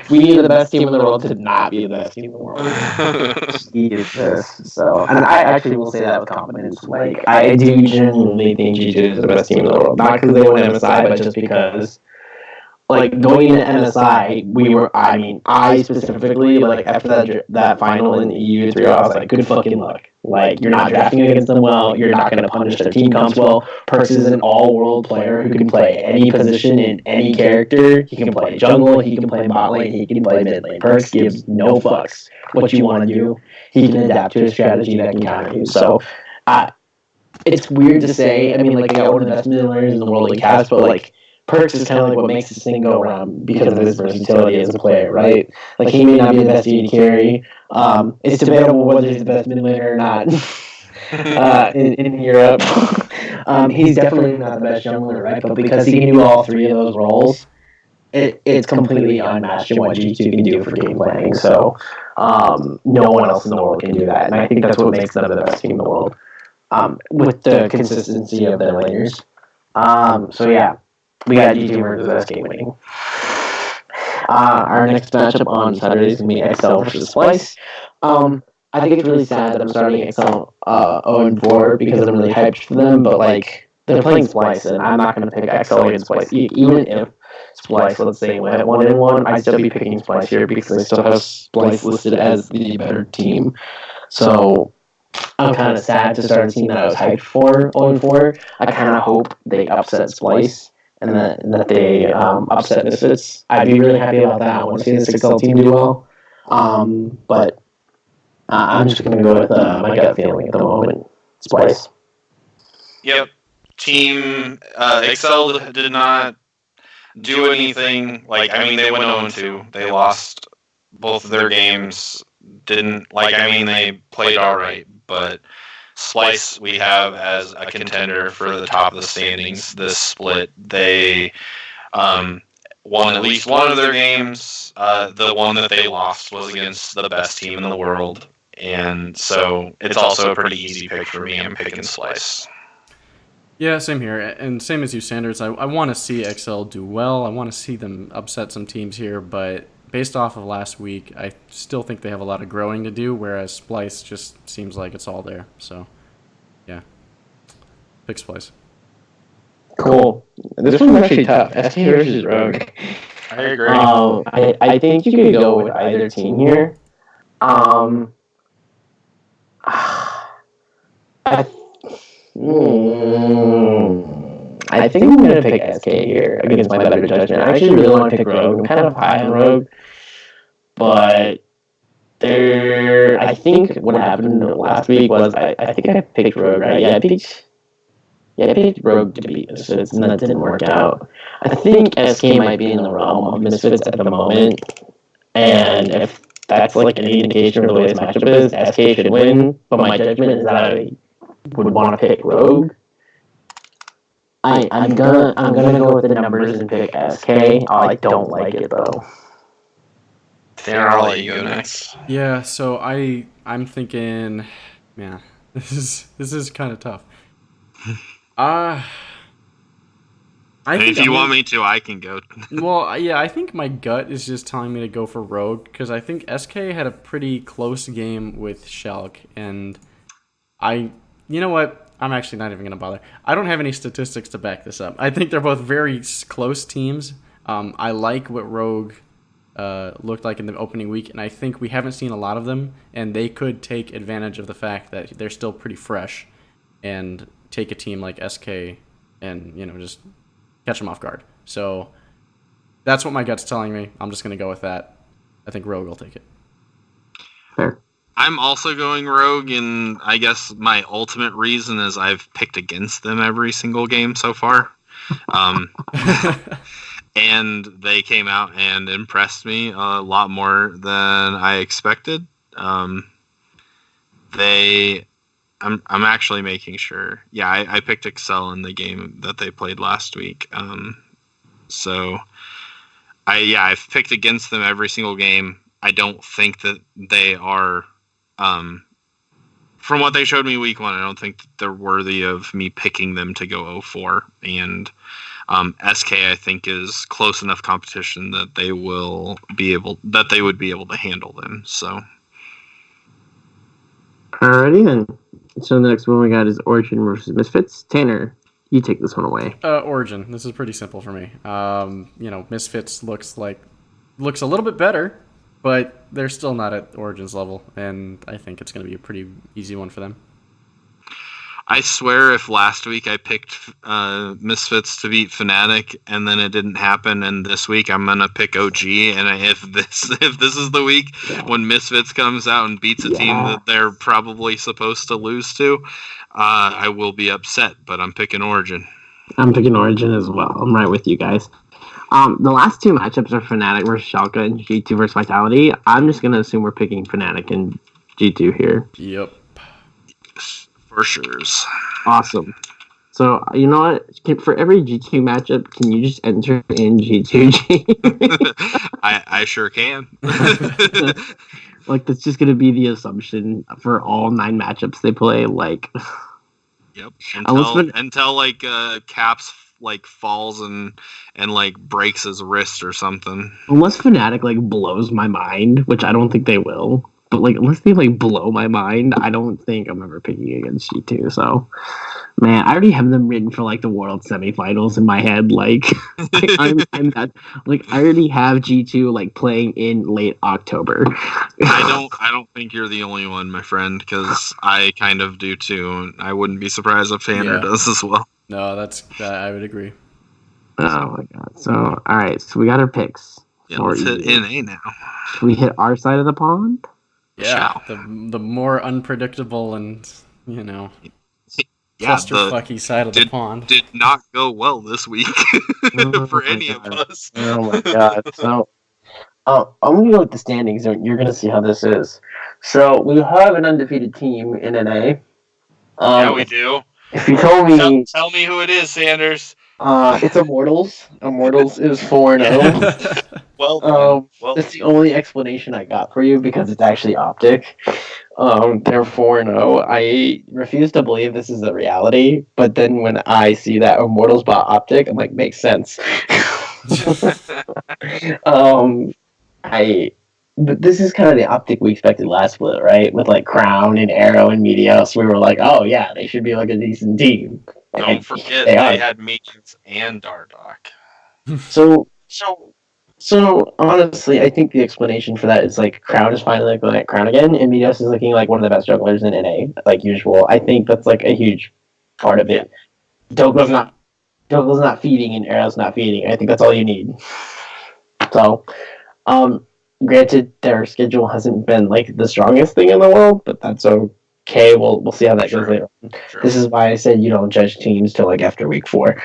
We need the best team in the world to not be the best team in the world. He is this. So, and I actually will say that with confidence. I do genuinely think G2 is the best team in the world. Not because they won MSI, but just because, going into MSI, I specifically, after that final in EU3, I was like, good fucking luck. You're not drafting against them well. You're not going to punish their team comps well. Perks is an all-world player who can play any position in any character. He can play jungle. He can play bot lane. He can play mid lane. Perks gives no fucks what you want to do. He can adapt to a strategy that can counter you. So, it's weird to say. I got one of the best mid laners in the world in Caps, but, Perks is kind of what makes this thing go around because of his versatility as a player, right? He may not be the best AD carry. It's debatable whether he's the best mid laner or not in Europe. He's definitely not the best jungler, right? But because he can do all three of those roles, it's completely unmatched in what G2 can do for game planning. So no one else in the world can do that, and I think that's what makes them the best team in the world. With the consistency of their laners. So yeah, we got G2 versus SK winning. Our next matchup on Saturday is going to be XL versus Splice. I think it's really sad that I'm starting XL 0-4 because I'm really hyped for them, but like they're playing Splice, and I'm not going to pick XL against Splice. Even if Splice, let's say, went 1-1, I'd still be picking Splice here because I still have Splice listed as the better team. So I'm kind of sad to start a team that I was hyped for 0-4. I kind of hope they upset Splice and that they upset Misfits. I'd be really happy about that. I want to see the 6L team do well. But I'm just going to go with my gut feeling at the moment. Splice. Yep. Team XL did not do anything. Like, I mean, they went 0-2. They lost both of their games. They played all right. But Splice we have as a contender for the top of the standings this split. They won at least one of their games. The one that they lost was against the best team in the world. And so it's also a pretty easy pick for me. I'm picking Splice. Yeah, same here. And same as you, Sanders. I want to see XL do well. I want to see them upset some teams here. But based off of last week, I still think they have a lot of growing to do, whereas Splice just seems like it's all there. So, yeah. Pick Splice. Cool. This one's actually tough. SK versus Rogue. I agree. I think you could go with either team here. I think I'm going to pick SK here against my better judgment. I actually really want to pick Rogue. I'm kind of high on Rogue. But I think what happened last week was I think I picked Rogue, right? Yeah, I picked Rogue to beat Misfits, and that didn't work out. I think SK might be in the realm of Misfits at the moment. And if that's like any indication of the way this matchup is, SK should win. But my judgment is that I would want to pick Rogue. I'm gonna go with the numbers and pick SK. I don't like it though. Tanner, I'll let you go next. Yeah, so I'm thinking, man, this is kind of tough. If you want me to, I can go. Well, yeah, I think my gut is just telling me to go for Rogue because I think SK had a pretty close game with Schalke, and you know what? I'm actually not even going to bother. I don't have any statistics to back this up. I think they're both very close teams. I like what Rogue looked like in the opening week, and I think we haven't seen a lot of them, and they could take advantage of the fact that they're still pretty fresh and take a team like SK and, just catch them off guard. So that's what my gut's telling me. I'm just going to go with that. I think Rogue will take it. Fair. I'm also going Rogue, and I guess my ultimate reason is I've picked against them every single game so far. And they came out and impressed me a lot more than I expected. I'm actually making sure. Yeah, I picked Excel in the game that they played last week. So I've picked against them every single game. I don't think that they are, from what they showed me week 1, I don't think that they're worthy of me picking them to go 0-4. And SK, I think, is close enough competition that they would be able to handle them. So, alrighty then. So the next one we got is Origin versus Misfits. Tanner, you take this one away. Origin. This is pretty simple for me. Misfits looks a little bit better, but they're still not at Origin's level, and I think it's going to be a pretty easy one for them. I swear if last week I picked Misfits to beat Fnatic and then it didn't happen, and this week I'm going to pick OG, and if this is the week when Misfits comes out and beats a team that they're probably supposed to lose to, I will be upset, but I'm picking Origin. I'm picking Origin as well. I'm right with you guys. The last two matchups are Fnatic versus Schalke and G2 versus Vitality. I'm just going to assume we're picking Fnatic and G2 here. Yep. For sure. Awesome. So you know what? For every G2 matchup, can you just enter in G2G? I sure can. Like that's just gonna be the assumption for all 9 matchups they play. Like, Yep. Unless Until like Caps like falls and like breaks his wrist or something. unless Fnatic like blows my mind, which I don't think they will. But like unless they like blow my mind, I don't think I'm ever picking against G2. So man, I already have them written for like the World Semifinals in my head. Like, I'm that like I already have G2 like playing in late October. I don't think you're the only one, my friend, because I kind of do too. I wouldn't be surprised if Tanner does as well. No, I would agree. Oh my god! So all right, so we got our picks. Yeah, let's hit NA now. Should we hit our side of the pond? Yeah, the more unpredictable and yeah, clusterfucky side of the pond. Did not go well this week for any of us. Oh my god! So, I'm gonna go with the standings, and you're gonna see how this is. So we have an undefeated team in NA. Yeah, we do. If you told me, tell me who it is, Sanders. It's Immortals. Immortals is 4-0. Well, that's the only explanation I got for you because it's actually Optic. They're 4-0. I refuse to believe this is a reality, but then when I see that Immortals bought Optic, I'm like, makes sense. But this is kind of the Optic we expected last split, right? With like Crown and Arrow and Meteos, we were like, oh yeah, they should be like a decent team. Don't forget they had Meteos and Dardoch. So honestly, I think the explanation for that is like Crown is finally going at Crown again, and Meteos is looking like one of the best jugglers in NA, like usual. I think that's like a huge part of it. Douglas not feeding and Arrow's not feeding. I think that's all you need. So, granted, their schedule hasn't been like the strongest thing in the world, but that's okay. We'll see how that goes later. True. This is why I said you don't judge teams till like after week 4.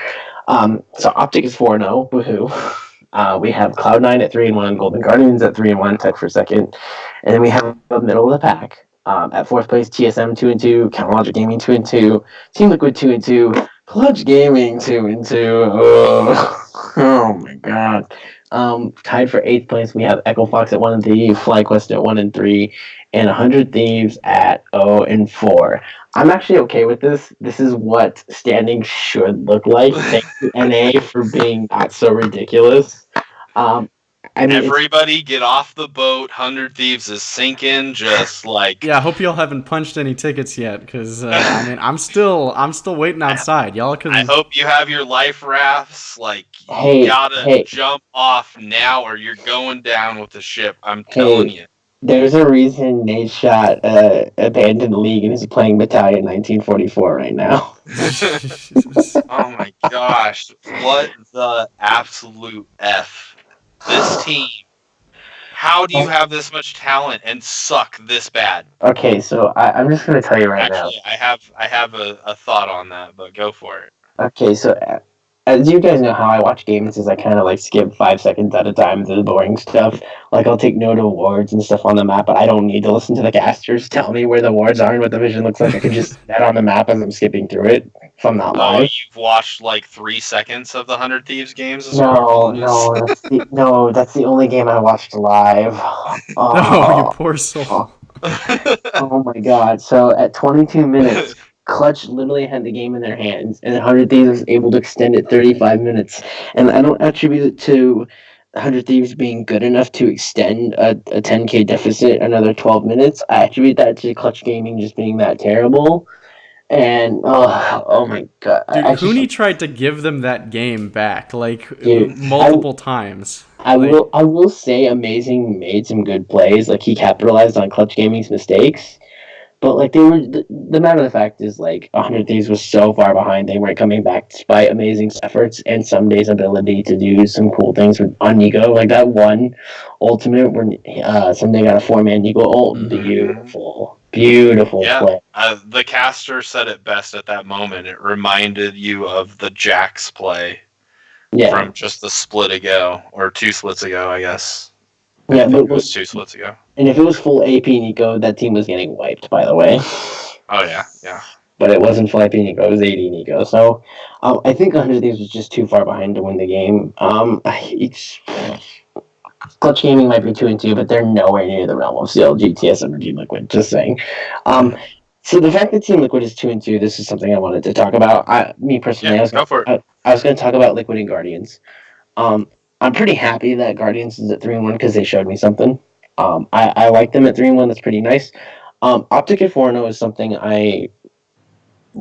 So Optic is 4-0. Woohoo! We have Cloud9 at 3-1, Golden Guardians at 3-1, tied for second, and then we have the middle of the pack. At 4th place, TSM 2-2, Counterlogic Gaming 2-2, Team Liquid 2-2, Clutch Gaming 2-2. Oh my god. Tied for 8th place, we have Echo Fox at 1-3, FlyQuest at 1-3, and 100 Thieves at 0-4. I'm actually okay with this. This is what standings should look like. Thank you, NA, for being not so ridiculous. Everybody get off the boat. 100 Thieves is sinking, just like... Yeah, I hope y'all haven't punched any tickets yet, because, I'm still waiting outside. Y'all can... I hope you have your life rafts. Like, you gotta jump off now or you're going down with the ship. I'm telling you. There's a reason Nate Shot abandoned the league and is playing Battalion 1944 right now. Oh my gosh. What the absolute F? This team. How do you have this much talent and suck this bad? Okay, so I'm just going to tell you now. I have a thought on that, but go for it. Okay, so as you guys know how I watch games is I kind of like skip 5 seconds at a time to the boring stuff. Like I'll take note of wards and stuff on the map, but I don't need to listen to the casters tell me where the wards are and what the vision looks like. I can just see that on the map as I'm skipping through it if I'm not live. You've watched like 3 seconds of the 100 Thieves games? No, that's the only game I watched live. Oh, you poor soul. Oh my god. So at 22 minutes, Clutch literally had the game in their hands, and 100 Thieves was able to extend it 35 minutes. And I don't attribute it to 100 Thieves being good enough to extend a 10k deficit another 12 minutes. I attribute that to Clutch Gaming just being that terrible. And oh my god, dude, Hooney tried to give them that game back multiple times. I will say, Amazing made some good plays. Like he capitalized on Clutch Gaming's mistakes. But like the matter of the fact is like 100 Thieves was so far behind they weren't coming back despite Amazing's efforts and Sunday's ability to do some cool things on Nigo. Like that one ultimate when Sunday got a 4-man Nigo ult. Mm-hmm. Beautiful play. The caster said it best at that moment. It reminded you of the Jax play from just a split ago or 2 splits ago, I guess. Yeah, I think it was 2 splits ago. And if it was full AP Nico, that team was getting wiped, by the way. Oh, yeah. but it wasn't Flappy Nico, it was 80 Nico. So I think 100 Thieves was just too far behind to win the game. Clutch Gaming might be 2-2, but they're nowhere near the realm of CLG, TSM, or Team Liquid. Just saying. So the fact that Team Liquid is 2-2, this is something I wanted to talk about. Me personally, Go for it. I was going to talk about Liquid and Guardians. I'm pretty happy that Guardians is at 3-1 because they showed me something. I like them at 3-1. That's pretty nice. Optic at 4-0 is something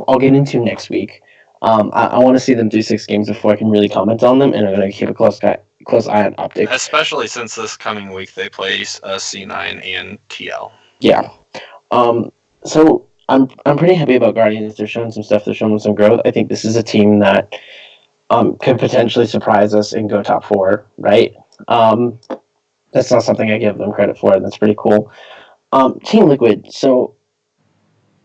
I'll get into next week. I want to see them do 6 games before I can really comment on them, and I'm going to keep a close eye on Optic. Especially since this coming week they play C9 and TL. Yeah. So I'm pretty happy about Guardians. They're showing some stuff. They're showing some growth. I think this is a team that could potentially surprise us and go top 4, right? That's not something I give them credit for, and that's pretty cool. Team Liquid, so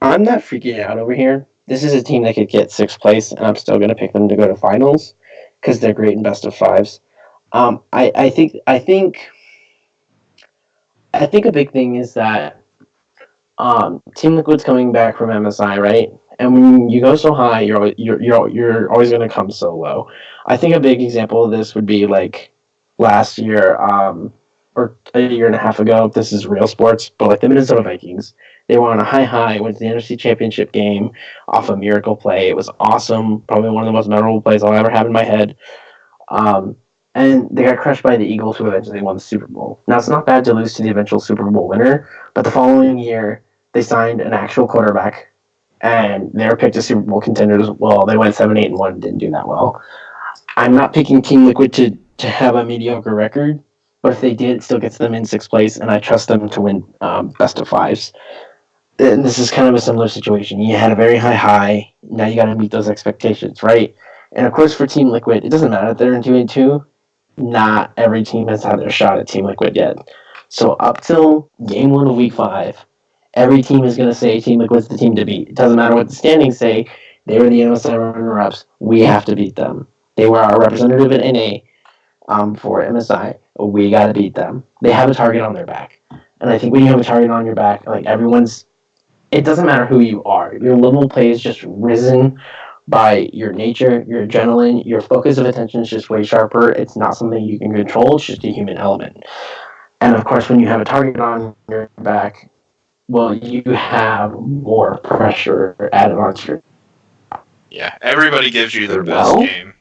I'm not freaking out over here. This is a team that could get 6th place, and I'm still going to pick them to go to finals because they're great in best of 5s. I think a big thing is that Team Liquid's coming back from MSI, right? And when you go so high, you're always going to come so low. I think a big example of this would be like last year, or a year and a half ago. This is real sports, but like the Minnesota Vikings, they were on a high, went to the NFC Championship game off a miracle play. It was awesome, probably one of the most memorable plays I'll ever have in my head. And they got crushed by the Eagles, who eventually won the Super Bowl. Now, it's not bad to lose to the eventual Super Bowl winner, but the following year, they signed an actual quarterback, and they were picked as Super Bowl contenders. Well, they went 7-8-1 and didn't do that well. I'm not picking Team Liquid to have a mediocre record, but if they did, it still gets them in 6th place, and I trust them to win best of 5s. And this is kind of a similar situation. You had a very high, now you got to meet those expectations, right? And of course, for Team Liquid, it doesn't matter if they're in 2-2. Not every team has had their shot at Team Liquid yet. So up till game 1 of week 5, every team is going to say Team Liquid's the team to beat. It doesn't matter what the standings say. They were the MSI runner-ups. We have to beat them. They were our representative at NA for MSI. We got to beat them. They have a target on their back. And I think when you have a target on your back, like it doesn't matter who you are. Your level of play is just risen by your nature, your adrenaline, your focus of attention is just way sharper. It's not something you can control. It's just a human element. And of course, when you have a target on your back, well, you have more pressure added onto your... Yeah, everybody gives you their best game.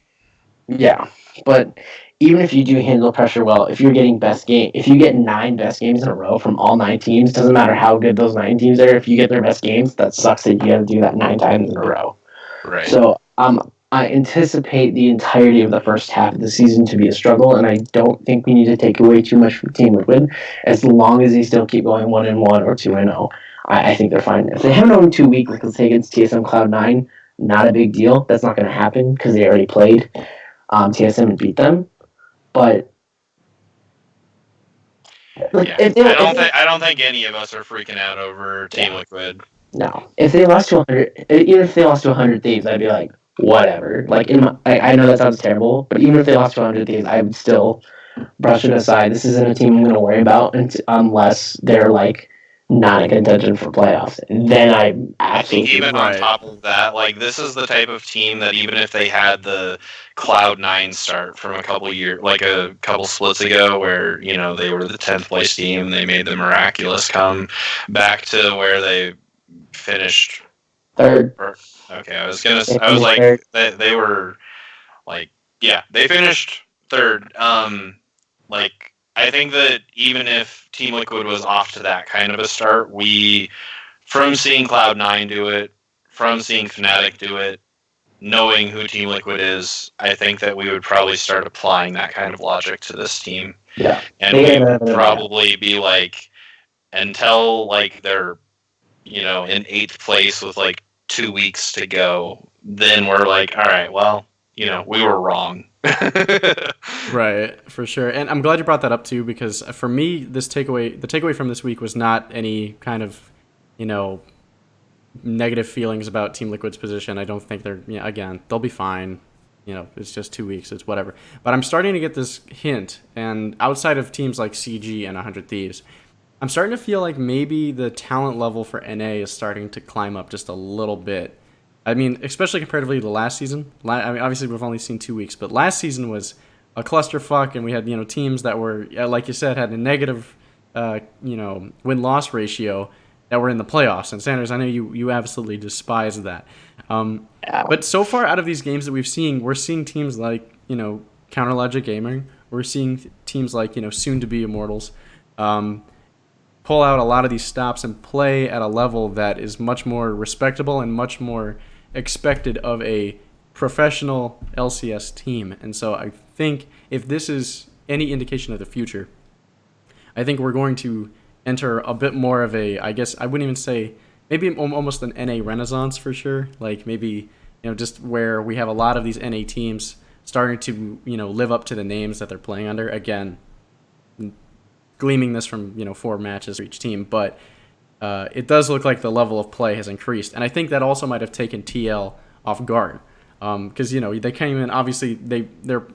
Yeah, but even if you do handle pressure well, if you get 9 best games in a row from all 9 teams, doesn't matter how good those 9 teams are, if you get their best games, that sucks that you got to do that 9 times in a row. Right. So I anticipate the entirety of the first half of the season to be a struggle, and I don't think we need to take away too much from Team Liquid. As long as they still keep going 1-1 or 2-0, I think they're fine. If they have an 0-2 week, like let's say against TSM Cloud9, not a big deal. That's not going to happen because they already played TSM and beat them. But I don't think any of us are freaking out over Team Liquid. No, if they lost to 100, even if they lost to 100 Thieves, I'd be like, whatever. Like I know that sounds terrible, but even if they lost to 100 Thieves, I would still brush it aside. This isn't a team I'm going to worry about unless they're like not in contention for playoffs. Then I think even on top of that, like this is the type of team that even if they had the Cloud9 start from a couple splits ago, where they were the 10th place team, they made the miraculous come back to where they finished 3rd. Okay, I was like they were like, yeah, they finished 3rd. Like I think that even if Team Liquid was off to that kind of a start, from seeing Cloud9 do it, from seeing Fnatic do it, knowing who Team Liquid is, I think that we would probably start applying that kind of logic to this team. Yeah. And we would probably be like, until like they're in 8th place with like 2 weeks to go, then we're like, all right, well, we were wrong. Right, for sure. And I'm glad you brought that up too, because for me, the takeaway from this week was not any kind of, negative feelings about Team Liquid's position. I don't think again, they'll be fine. It's just 2 weeks, it's whatever. But I'm starting to get this hint, and outside of teams like CG and 100 Thieves, I'm starting to feel like maybe the talent level for NA is starting to climb up just a little bit. I mean, especially comparatively to last season. I mean, obviously we've only seen 2 weeks, but last season was a clusterfuck, and we had teams that were, like you said, had a negative win-loss ratio that were in the playoffs. And Sanders, I know you absolutely despise that. But so far out of these games that we've seen, we're seeing teams like Counter Logic Gaming. We're seeing teams like soon to be Immortals. Pull out a lot of these stops and play at a level that is much more respectable and much more expected of a professional LCS team. And so I think if this is any indication of the future, I think we're going to enter a bit more of a, I guess I wouldn't even say, maybe almost an NA renaissance for sure. Like maybe, just where we have a lot of these NA teams starting to, live up to the names that they're playing under. Again, gleaming this from 4 matches for each team, but it does look like the level of play has increased, and I think that also might have taken TL off guard because they came in, obviously they're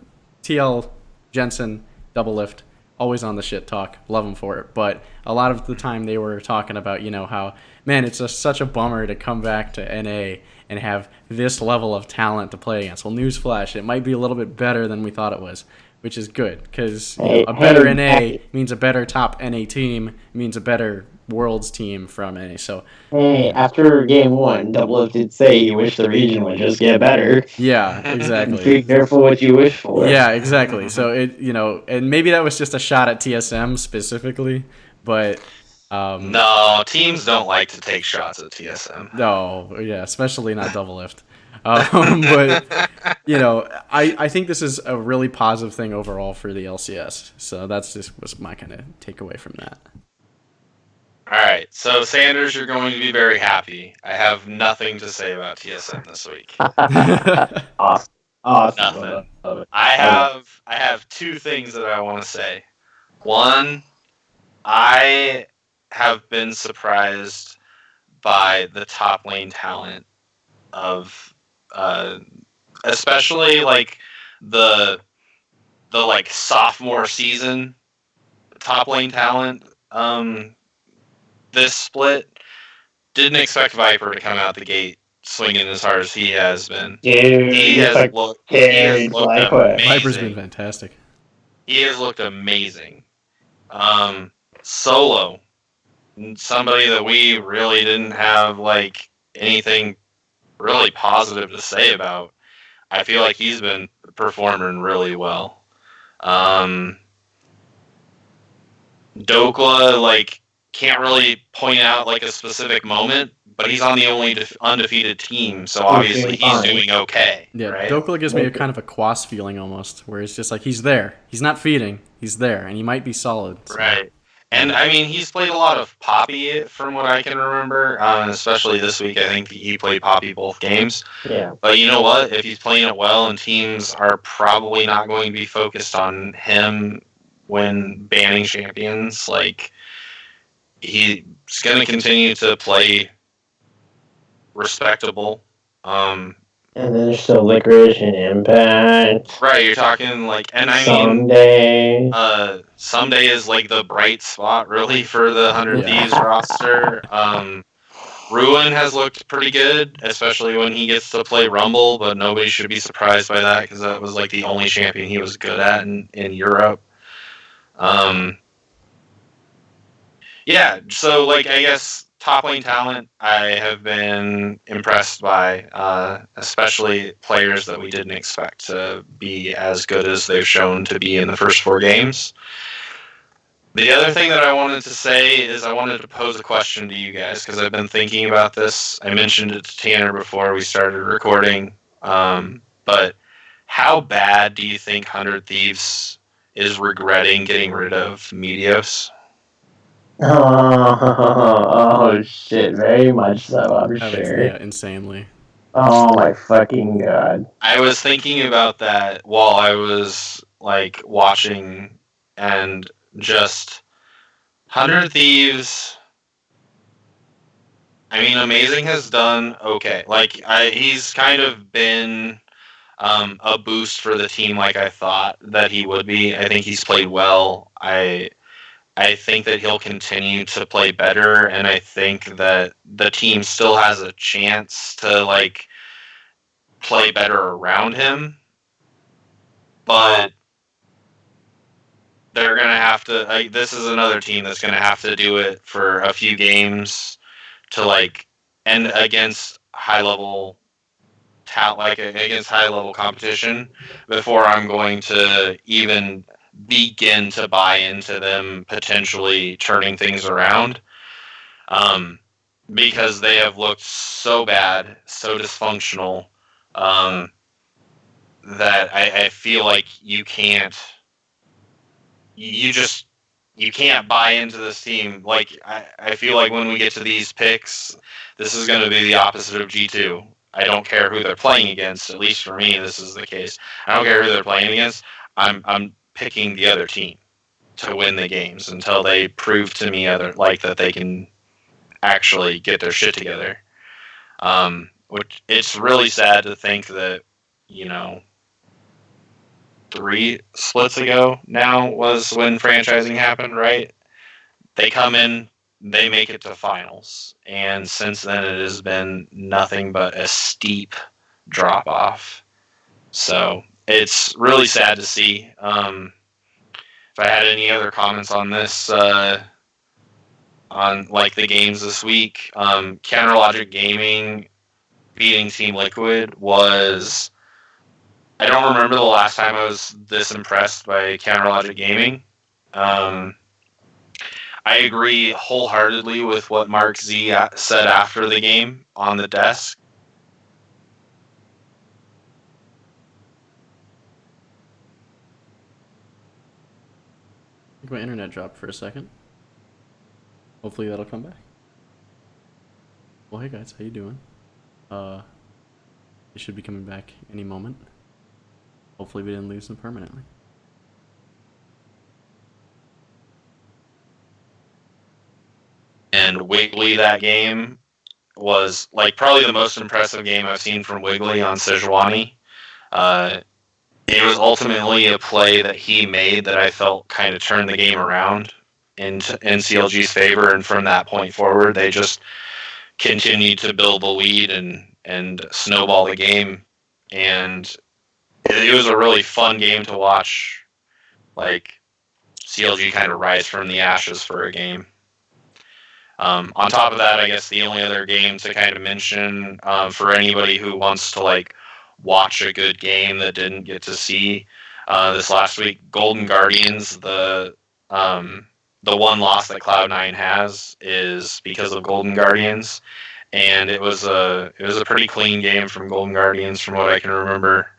TL, Jensen, Double Lift, always on the shit talk, love them for it, but a lot of the time they were talking about how, man, it's such a bummer to come back to NA and have this level of talent to play against. Well, newsflash, it might be a little bit better than we thought it was, which is good because a better NA means a better top NA team, means a better Worlds team from NA. So after game 1, Double Up did say he wished the region would just get better. Yeah, exactly. Be careful what you wish for. Yeah, exactly. So and maybe that was just a shot at TSM specifically, but no, teams don't like to take shots at TSM. No, yeah, especially not Double Lift. But I think this is a really positive thing overall for the LCS. So that's just was my kind of takeaway from that. All right, so Sanders, you're going to be very happy. I have nothing to say about TSM this week. Awesome. Nothing. I have 2 things that I want to say. One, I have been surprised by the top lane talent of especially like the like sophomore season top lane talent this split. Didn't expect Viper to come out the gate swinging as hard as he has been. Dude, he has looked amazing. Viper's been fantastic. He has looked amazing. Solo, somebody that we really didn't have like anything really positive to say about. I feel like he's been performing really well. Dokla, like, can't really point out like a specific moment, but he's on the only undefeated team, so obviously he's doing okay. Yeah, right? Dokla gives me a kind of a Quas feeling almost, where it's just like he's there. He's not feeding. He's there, and he might be solid. So. Right. And, I mean, he's played a lot of Poppy from what I can remember, especially this week. I think he played Poppy both games. Yeah. But you know what? If he's playing it well and teams are probably not going to be focused on him when banning champions, like, he's going to continue to play respectable. And then there's still Licorice and Impact. Right, you're talking like, and I mean, Someday is like the bright spot really for the 100 Thieves roster. Ruin has looked pretty good, especially when he gets to play Rumble, but nobody should be surprised by that because that was like the only champion he was good at in Europe. Yeah, so like I guess top lane talent I have been impressed by, especially players that we didn't expect to be as good as they've shown to be in the first 4 games. The other thing that I wanted to say is I wanted to pose a question to you guys because I've been thinking about this. I mentioned it to Tanner before we started recording, but how bad do you think 100 Thieves is regretting getting rid of Meteos? Oh shit, very much so, I'm sure. Yeah, insanely. Oh my fucking god. I was thinking about that while I was like watching, and just 100 Thieves. I mean, Amazing has done okay. Like he's kind of been a boost for the team, like I thought that he would be. I think he's played well. I think that he'll continue to play better, and I think that the team still has a chance to like play better around him, but they're going to have to, this is another team that's going to have to do it for a few games to like end against high level talent, like against high level competition, before I'm going to even begin to buy into them potentially turning things around. Because they have looked so bad, so dysfunctional, that I feel like you can't buy into this team. Like I feel like when we get to these picks, this is going to be the opposite of G2. I don't care who they're playing against. At least for me, this is the case. I don't care who they're playing against. I'm picking the other team to win the games until they prove to me that they can actually get their shit together. Which it's really sad to think that, 3 splits ago now was when franchising happened, right? They come in, they make it to finals, and since then it has been nothing but a steep drop off. So it's really sad to see. If I had any other comments on this, on like the games this week, Counter Logic Gaming beating Team Liquid was, I don't remember the last time I was this impressed by Counter Logic Gaming. I agree wholeheartedly with what Mark Z said after the game on the desk. I think my internet dropped for a second. Hopefully that'll come back. Well, hey guys, how you doing? It should be coming back any moment. Hopefully we didn't lose them permanently. And Wiggly that game was like probably the most impressive game I've seen from Wiggly on Sejuani. It was ultimately a play that he made that I felt kind of turned the game around in CLG's favor, and from that point forward, they just continued to build the lead and snowball the game. And it was a really fun game to watch, like CLG kind of rise from the ashes for a game. On top of that, I guess the only other game to kind of mention for anybody who wants to like watch a good game that didn't get to see this last week, Golden Guardians, the one loss that Cloud9 has is because of Golden Guardians, and it was a pretty clean game from Golden Guardians from what I can remember.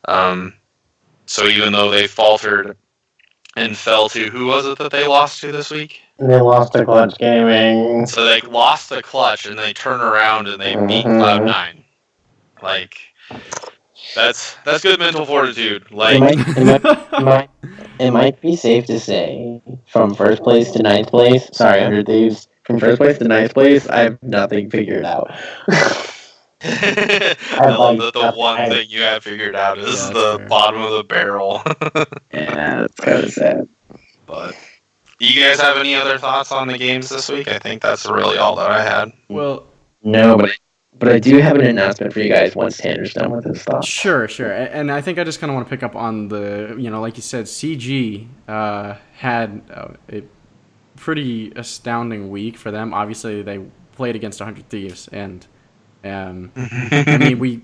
So even though they faltered and fell to, who was it that they lost to this week? They lost to Clutch Gaming. So they lost the Clutch and they turn around and they beat Cloud9. Like, that's good mental fortitude. Like, it might be safe to say, from first place to ninth place, sorry, 100 Thieves, from first place to ninth place, I have nothing figured out. I love that the one thing you have figured out is the bottom of the barrel. Yeah, that's kind of sad. But do you guys have any other thoughts on the games this week? I think that's really all that I had. Well, no, but I do have an announcement for you guys once Tanner's done with his thoughts. Sure. And I think I just kind of want to pick up on the, like you said, CG had a pretty astounding week for them. Obviously, they played against 100 Thieves, and I mean, we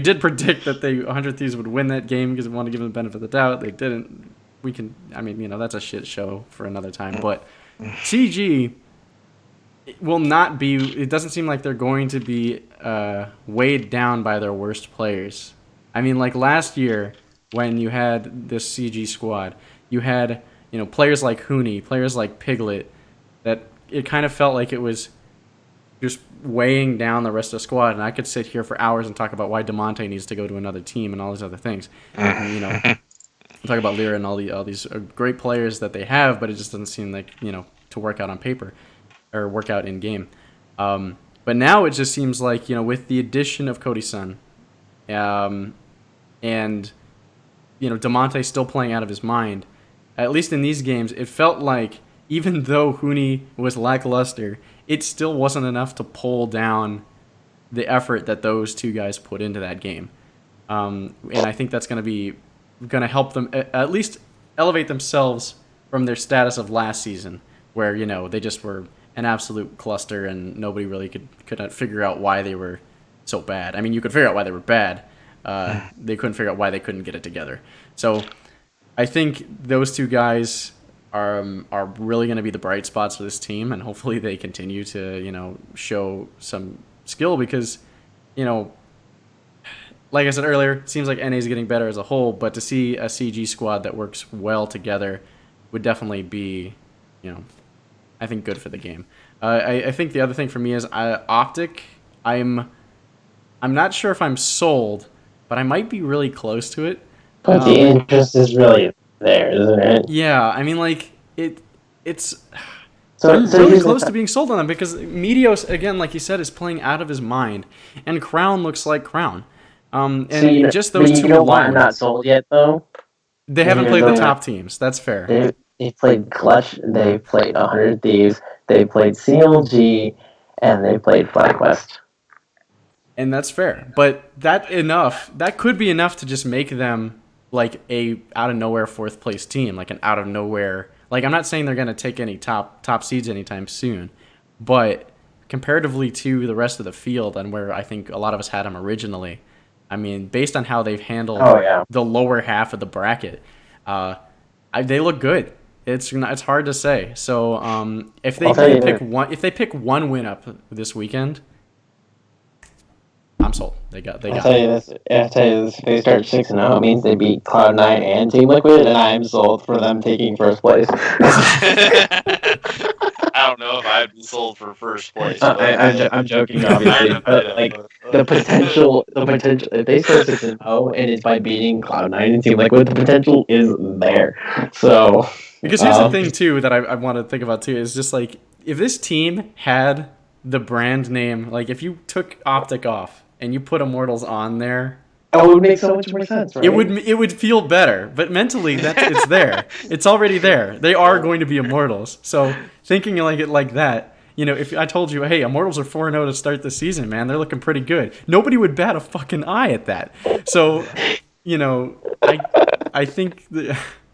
did predict that 100 Thieves would win that game because we wanted to give them the benefit of the doubt. They didn't. That's a shit show for another time. But CG will not be. It doesn't seem like they're going to be weighed down by their worst players. I mean, like last year when you had this CG squad, you had players like Hooney, players like Piglet, that it kind of felt like it was just weighing down the rest of the squad. And I could sit here for hours and talk about why DeMonte needs to go to another team and all these other things. And, talk about Lyra and all these great players that they have, but it just doesn't seem like to work out on paper or work out in game. But now it just seems like with the addition of Cody Sun, and DeMonte still playing out of his mind. At least in these games, it felt like even though Hooney was lackluster, it still wasn't enough to pull down the effort that those two guys put into that game. And I think that's going to help them at least elevate themselves from their status of last season, where they just were an absolute cluster and nobody really could figure out why they were so bad. I mean, you could figure out why they were bad. They couldn't figure out why they couldn't get it together. So I think those two guys are really going to be the bright spots for this team, and hopefully they continue to show some skill because like I said earlier, it seems like NA is getting better as a whole, but to see a CG squad that works well together would definitely be, I think good for the game. I think the other thing for me is Optic. I'm not sure if I'm sold, but I might be really close to it. But the interest is really there, isn't it? Yeah, I mean, like it's. I'm really close to being sold on them because Meteos, again, like you said, is playing out of his mind, and Crown looks like Crown. And just those two alone. I'm not sold yet, though. They haven't played the top teams. That's fair. They played Clutch. They played 100 Thieves. They played CLG, and they played FlyQuest. And that's fair, but that could be enough to just make them like a out of nowhere fourth place team, like an out of nowhere. Like I'm not saying they're going to take any top seeds anytime soon, but comparatively to the rest of the field and where I think a lot of us had them originally, I mean, based on how they've handled the lower half of the bracket, they look good. It's hard to say. So if they pick one win up this weekend, I'm sold. They got. I'll tell you this. If they start 6-0, it means they beat Cloud9 and Team Liquid, and I'm sold for them taking first place. I don't know if I'd be sold for first place. I'm joking, obviously, but like the potential. If they start 6-0 and it's by beating Cloud9 and Team Liquid, the potential is there. So because here's the thing too that I want to think about too is just like if this team had the brand name, like if you took Optic off and you put Immortals on there, it would make so much more sense, right? It would feel better, but mentally it's there. It's already there. They are going to be Immortals. So thinking like that, if I told you, hey, Immortals are 4-0 to start the season, man, they're looking pretty good. Nobody would bat a fucking eye at that. So, I think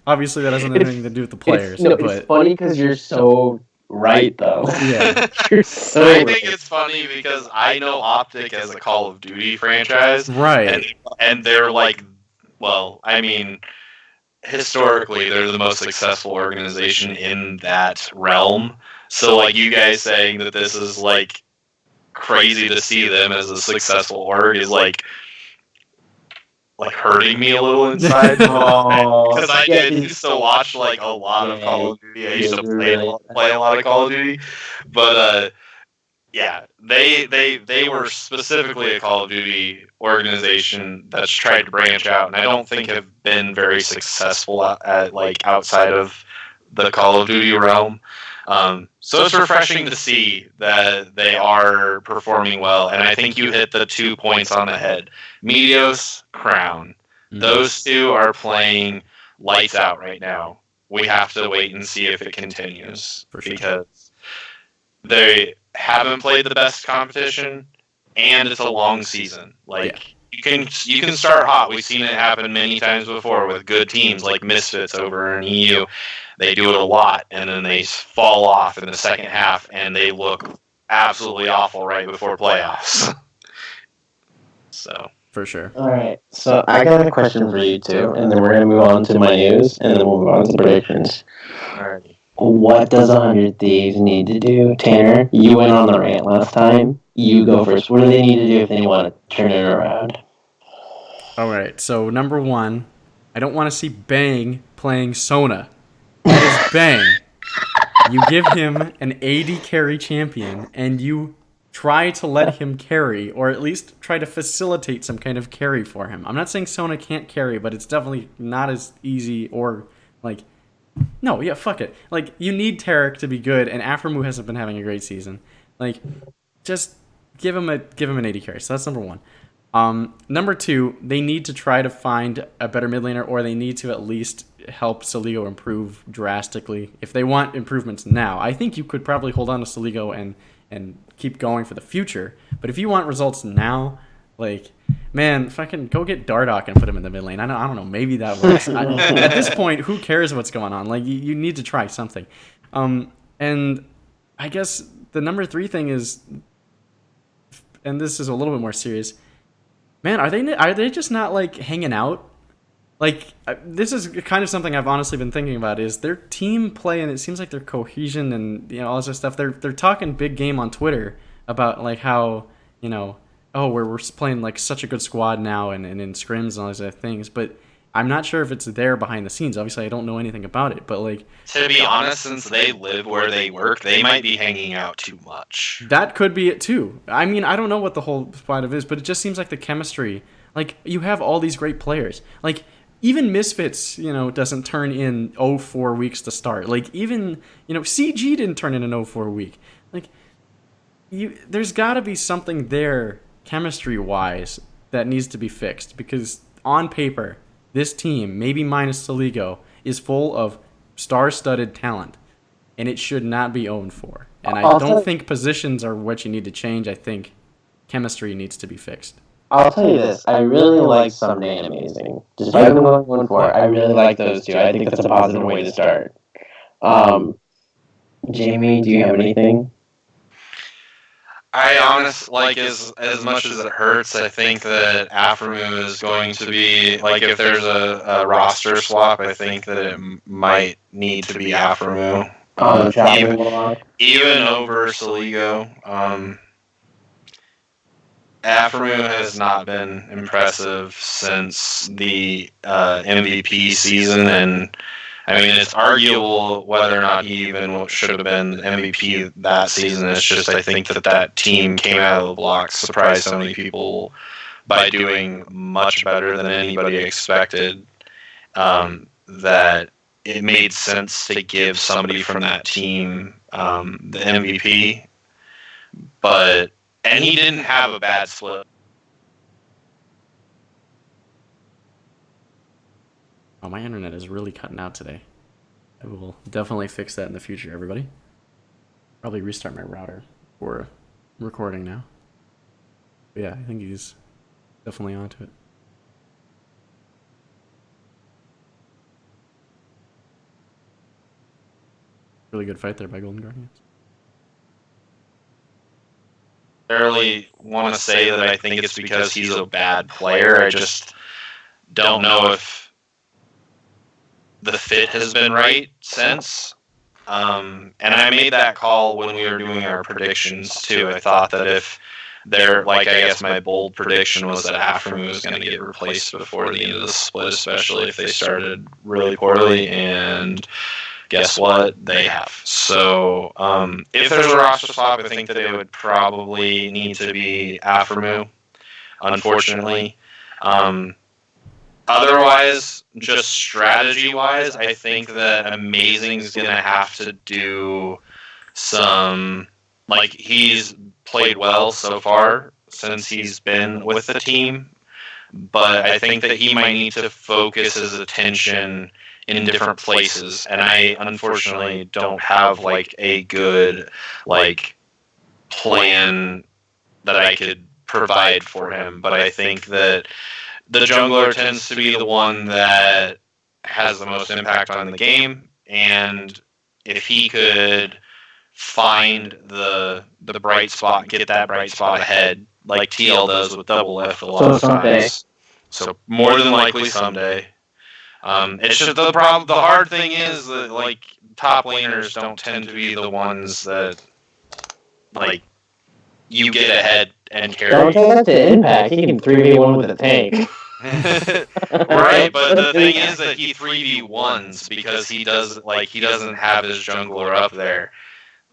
obviously that doesn't have anything to do with the players. It's funny because you're so right, though. Yeah. I think it's funny because I know Optic as a Call of Duty franchise. Right. And they're like, well, I mean, historically, they're the most successful organization in that realm. So, like, you guys saying that this is, like, crazy to see them as a successful org is, like hurting me a little inside. Because I used to watch like a lot of Call of Duty. I used to play a lot of Call of Duty. But they were specifically a Call of Duty organization that's tried to branch out, and I don't think have been very successful at like outside of the Call of Duty realm. So it's refreshing to see that they are performing well, and I think you hit the 2 points on the head. Meteos, Crown. Mm-hmm. Those two are playing lights out right now. We have to wait and see if it continues. For sure. Because they haven't played the best competition, and it's a long season. You can start hot. We've seen it happen many times before with good teams like Misfits over in EU. They do it a lot, and then they fall off in the second half, and they look absolutely awful right before playoffs. So for sure. All right. So I got a question for you two, and then we're gonna move on to my news, and then we'll move on to predictions. Alrighty. What does 100 Thieves need to do? Tanner, you went on the rant last time. You go first. What do they need to do if they want to turn it around? All right. So number one, I don't want to see Bang playing Sona. That is Bang. You give him an AD carry champion, and you try to let him carry, or at least try to facilitate some kind of carry for him. I'm not saying Sona can't carry, but it's definitely not as easy or like. No, yeah, fuck it. Like, you need Tarek to be good, and Aframu hasn't been having a great season. Like, just give him an AD carry. So that's number one. Number two, they need to try to find a better mid laner, or they need to at least help Saligo improve drastically. If they want improvements now, I think you could probably hold on to Saligo and keep going for the future. But if you want results now, like, man, fucking go get Dardoch and put him in the mid lane. I don't know. Maybe that works. At this point, who cares what's going on? Like, you need to try something. And I guess the number 3 thing is, and this is a little bit more serious. Man, are they just not like hanging out? Like, this is kind of something I've honestly been thinking about, is their team play, and it seems like their cohesion and, you know, all this other stuff. They're talking big game on Twitter about like how, you know, oh, we're playing like such a good squad now and in scrims and all these other things, but I'm not sure if it's there behind the scenes. Obviously, I don't know anything about it, but like, to be honest, since they live where they work, they might be hanging out too much. That could be it too. I mean, I don't know what the whole spot of it is, but it just seems like the chemistry. Like, you have all these great players. Like, even Misfits, you know, doesn't turn in 0-4 weeks to start. Like, even, you know, CG didn't turn in an 0-4 week. Like, there's got to be something there, chemistry-wise, that needs to be fixed. Because on paper, this team, maybe minus Saligo, is full of star-studded talent. And it should not be 0-4. And I don't think positions are what you need to change. I think chemistry needs to be fixed. I'll tell you this, I really like Someday and Amazing. Despite them going 1-4, I really like those two. I think that's a positive way to start. Jamie, do you have anything? I honestly, like, as much as it hurts, I think that Aframu is going to be, like, if there's a roster swap, I think that it might need to be Aframu. Even over Saligo. Aframu has not been impressive since the MVP season, and I mean, it's arguable whether or not he even should have been MVP that season. It's just, I think that team came out of the blocks, surprised so many people by doing much better than anybody expected, that it made sense to give somebody from that team the MVP. And he didn't have a bad split. Oh, my internet is really cutting out today. I will definitely fix that in the future, everybody. Probably restart my router for recording now. But yeah, I think he's definitely onto it. Really good fight there by Golden Guardians. I really want to say that I think it's because he's a bad player. I just don't know if the fit has been right since. And I made that call when we were doing our predictions too. I thought that if they're, like, I guess my bold prediction was that Aframu was going to get replaced before the end of the split, especially if they started really poorly, and guess what? They have. So if there's a roster swap, I think that it would probably need to be Aframu, unfortunately. Otherwise, just strategy-wise, I think that Amazing is going to have to do some, like, he's played well so far since he's been with the team, but I think that he might need to focus his attention in different places, and I unfortunately don't have, like, a good, like, plan that I could provide for him, but I think that the jungler tends to be the one that has the most impact on the game, and if he could find the bright spot, get that bright spot ahead, like TL does with double F a lot of times. So more than likely someday. It's just the problem. The hard thing is that, like, top laners don't tend to be the ones that, like, you get ahead and carry. Don't tell that to Impact. He can 3v1 with a tank. Right, but the thing is that he 3v1s because he doesn't have his jungler up there.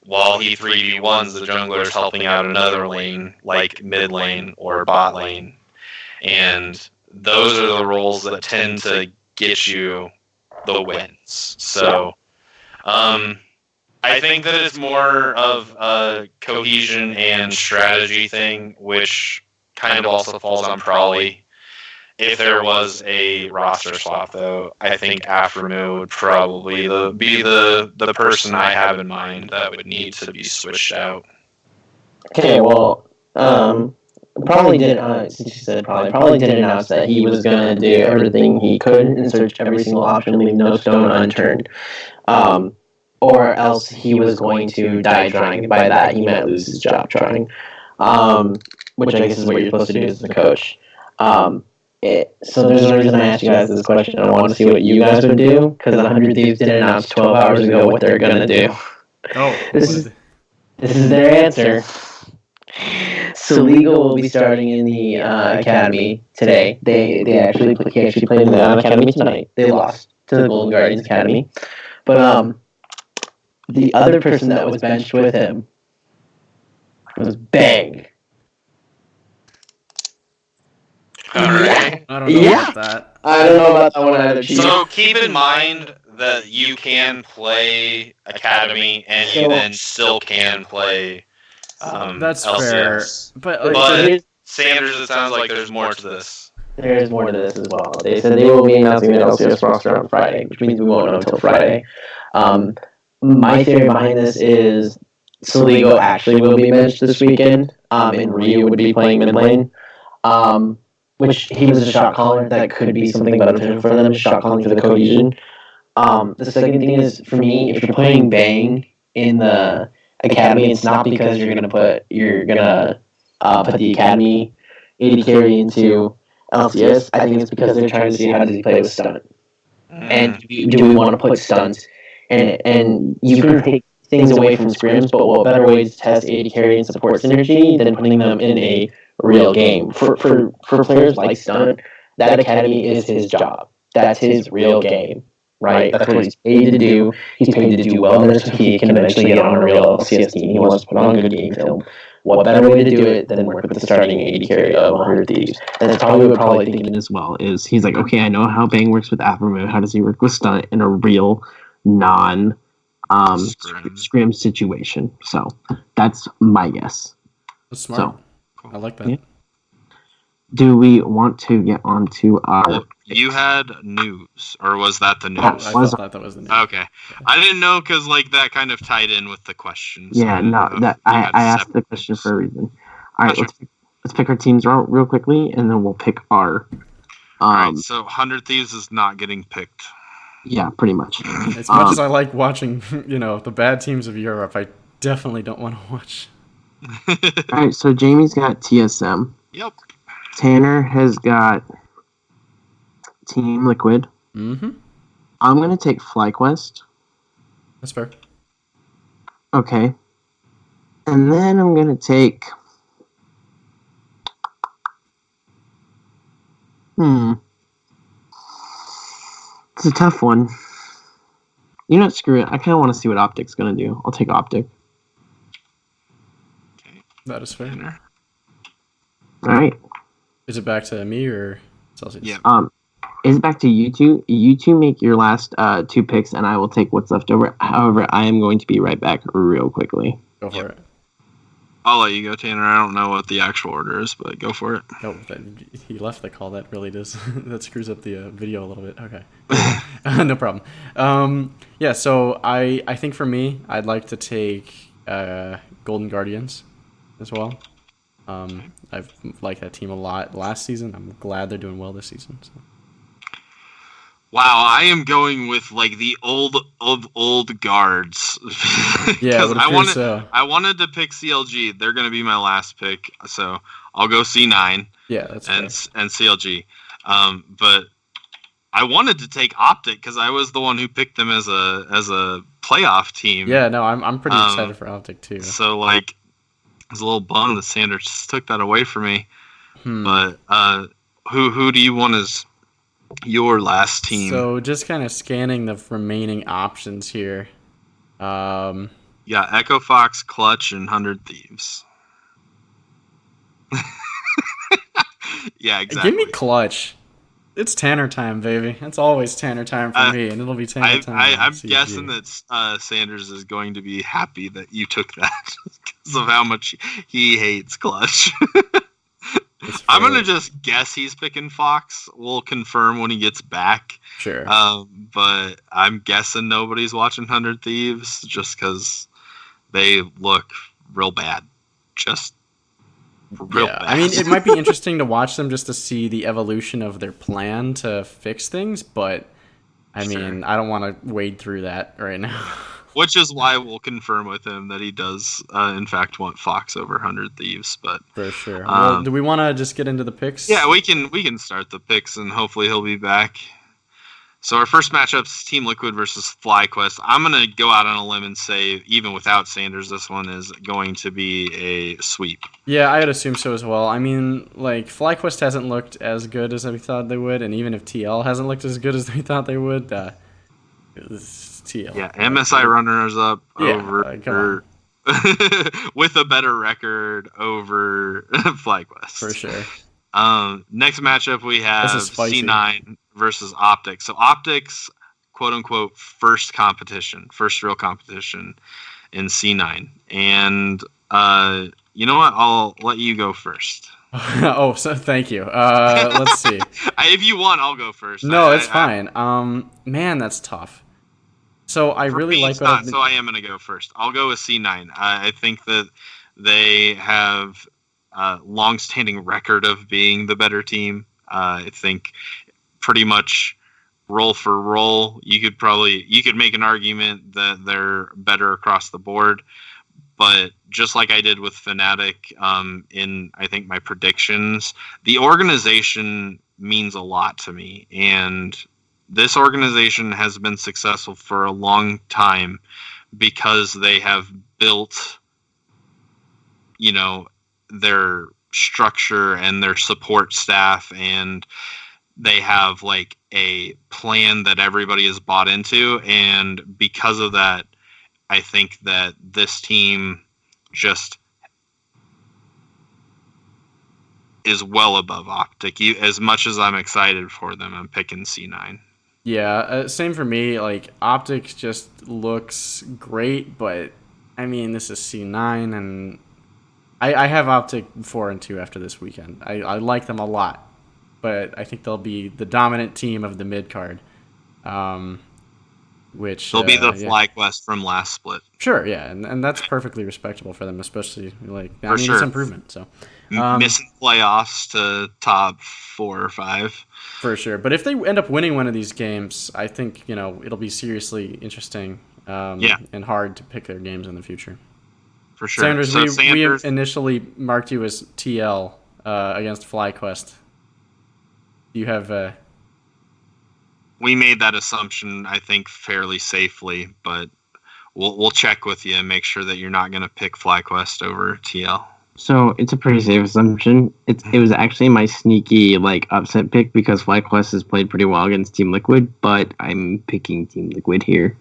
While he 3v1s, the jungler is helping out another lane, like mid lane or bot lane. And those are the roles that tend to get you the wins. So I think that it's more of a cohesion and strategy thing, which kind of also falls on Brelje. If there was a roster swap, though, I think Aframu would probably be the person I have in mind that would need to be switched out. Okay, well, probably did. Since you said probably did announce that he was gonna do everything he could and search every single option, leave no stone unturned. Or else he was going to die trying. By that, he meant lose his job trying. Which I guess is what you're supposed to do as the coach. So there's a reason I asked you guys this question. I want to see what you guys would do, because 100 Thieves did announce 12 hours ago what they're gonna do. Oh, this is their answer. So Legal will be starting in the academy today. He actually played in the academy tonight. They lost to the Golden Guardians Academy, but the other person that was benched with him was Bang. All right. I don't know about that. I don't know about that one either. So keep in mind that you can play Academy and you then still can play That's LCS. fair. But Sanders, it sounds like there's more to this. There is more to this as well. They said they will be announcing the LCS roster on Friday, which means we won't know until Friday. My theory behind this is Soligo actually will be benched this weekend, and Ryu would be playing mid lane, which he was a shot caller that could be something beneficial for them, shot calling for the cohesion. The second thing is, for me, if you're playing Bang in the academy, it's not because you're gonna put the academy AD carry into LCS. I think it's because they're trying to see how does he play with stun, and do we want to put stuns, and you can take things away from scrims, but what better way to test AD carry and support synergy than putting them in a real game? For players like Stun, that academy is his job. That's his real game, right? That's what he's paid to do. He's paid to do well there so he can eventually get on a real LCS team. He wants to put on a good game film. What better way to do it than work with the starting AD carry of 100 Thieves? And that's how we would probably think it as well, is he's like, okay, I know how Bang works with Afro. How does he work with Stun in a real non scrim situation? So that's my guess. That's smart. So, I like that. Yeah. Do we want to get on to our... Well, you had news, or was that the news? I thought that was the news. Okay. Yeah. I didn't know, because that kind of tied in with the question. So yeah, no, I asked the question for a reason. All right, let's pick our teams real quickly, and then we'll pick our... All right, so 100 Thieves is not getting picked. Yeah, pretty much. As much as I like watching, the bad teams of Europe, I definitely don't want to watch. All right, so Jamie's got TSM. Yep. Tanner has got Team Liquid. Mm-hmm. I'm going to take FlyQuest. That's fair. Okay. And then I'm going to take... It's a tough one. You know what? Screw it. I kind of want to see what Optic's going to do. I'll take Optic. That is fair. All right. Is it back to me or Celsius? Yeah. Is it back to you two? You two make your last two picks, and I will take what's left over. However, I am going to be right back real quickly. Go for it. I'll let you go, Tanner. I don't know what the actual order is, but go for it. Oh, he left the call. That really does. That screws up the video a little bit. Okay. No problem. Yeah, so I think for me, I'd like to take Golden Guardians as well. I've liked that team a lot last season. I'm glad they're doing well this season. So. Wow, I am going with the old guards. Yeah, I wanted to pick CLG. They're going to be my last pick, so I'll go C9. Yeah, that's and CLG. But I wanted to take Optic because I was the one who picked them as a playoff team. Yeah, no, I'm pretty excited for Optic too. So I was a little bummed that Sanders just took that away from me. But who do you want as your last team? So just kind of scanning the remaining options here. Yeah, Echo Fox, Clutch, and 100 Thieves. Yeah, exactly. Give me Clutch. It's Tanner time, baby. It's always Tanner time for me, and it'll be Tanner time. I'm guessing that Sanders is going to be happy that you took that because of how much he hates Clutch. I'm going to just guess he's picking Fox. We'll confirm when he gets back. Sure. But I'm guessing nobody's watching 100 Thieves just because they look real bad. just real bad. I mean, it might be interesting to watch them just to see the evolution of their plan to fix things, but I mean, I don't want to wade through that right now. Which is why we'll confirm with him that he does, in fact, want Fox over 100 Thieves. But for sure. Well, do we want to just get into the picks? Yeah, we can start the picks, and hopefully he'll be back. So our first matchup is Team Liquid versus FlyQuest. I'm going to go out on a limb and say, even without Sanders, this one is going to be a sweep. Yeah, I would assume so as well. I mean, like, FlyQuest hasn't looked as good as we thought they would, and even if TL hasn't looked as good as we thought they would, it's TL. Yeah, MSI runners up over with a better record over FlyQuest. For sure. Next matchup we have C9 versus Optics. So Optics, quote unquote, first real competition in C9. And you know what? I'll let you go first. So thank you. Let's see. If you want, I'll go first. No, it's fine. Man, that's tough. So I really like that. So I am going to go first. I'll go with C9. I think that they have a long-standing record of being the better team. I think pretty much roll for roll, you could make an argument that they're better across the board. But just like I did with Fnatic, in I think my predictions, the organization means a lot to me, and this organization has been successful for a long time because they have built, their structure and their support staff, and they have like a plan that everybody is bought into. And because of that, I think that this team just is well above Optic. As much as I'm excited for them, I'm picking C9. Yeah, same for me. Like, Optic just looks great, but I mean, this is C9, and I have Optic 4-2 after this weekend. I like them a lot, but I think they'll be the dominant team of the mid card. Which they'll be the FlyQuest from last split. Sure, yeah, and that's perfectly respectable for them, especially it's improvement. So missing playoffs to top 4 or 5 for sure. But if they end up winning one of these games, I think it'll be seriously interesting. And hard to pick their games in the future. For sure. Sanders, we initially marked you as TL against FlyQuest. You have. We made that assumption, I think, fairly safely, but we'll check with you and make sure that you're not going to pick FlyQuest over TL. So it's a pretty safe assumption. It was actually my sneaky upset pick because FlyQuest has played pretty well against Team Liquid, but I'm picking Team Liquid here.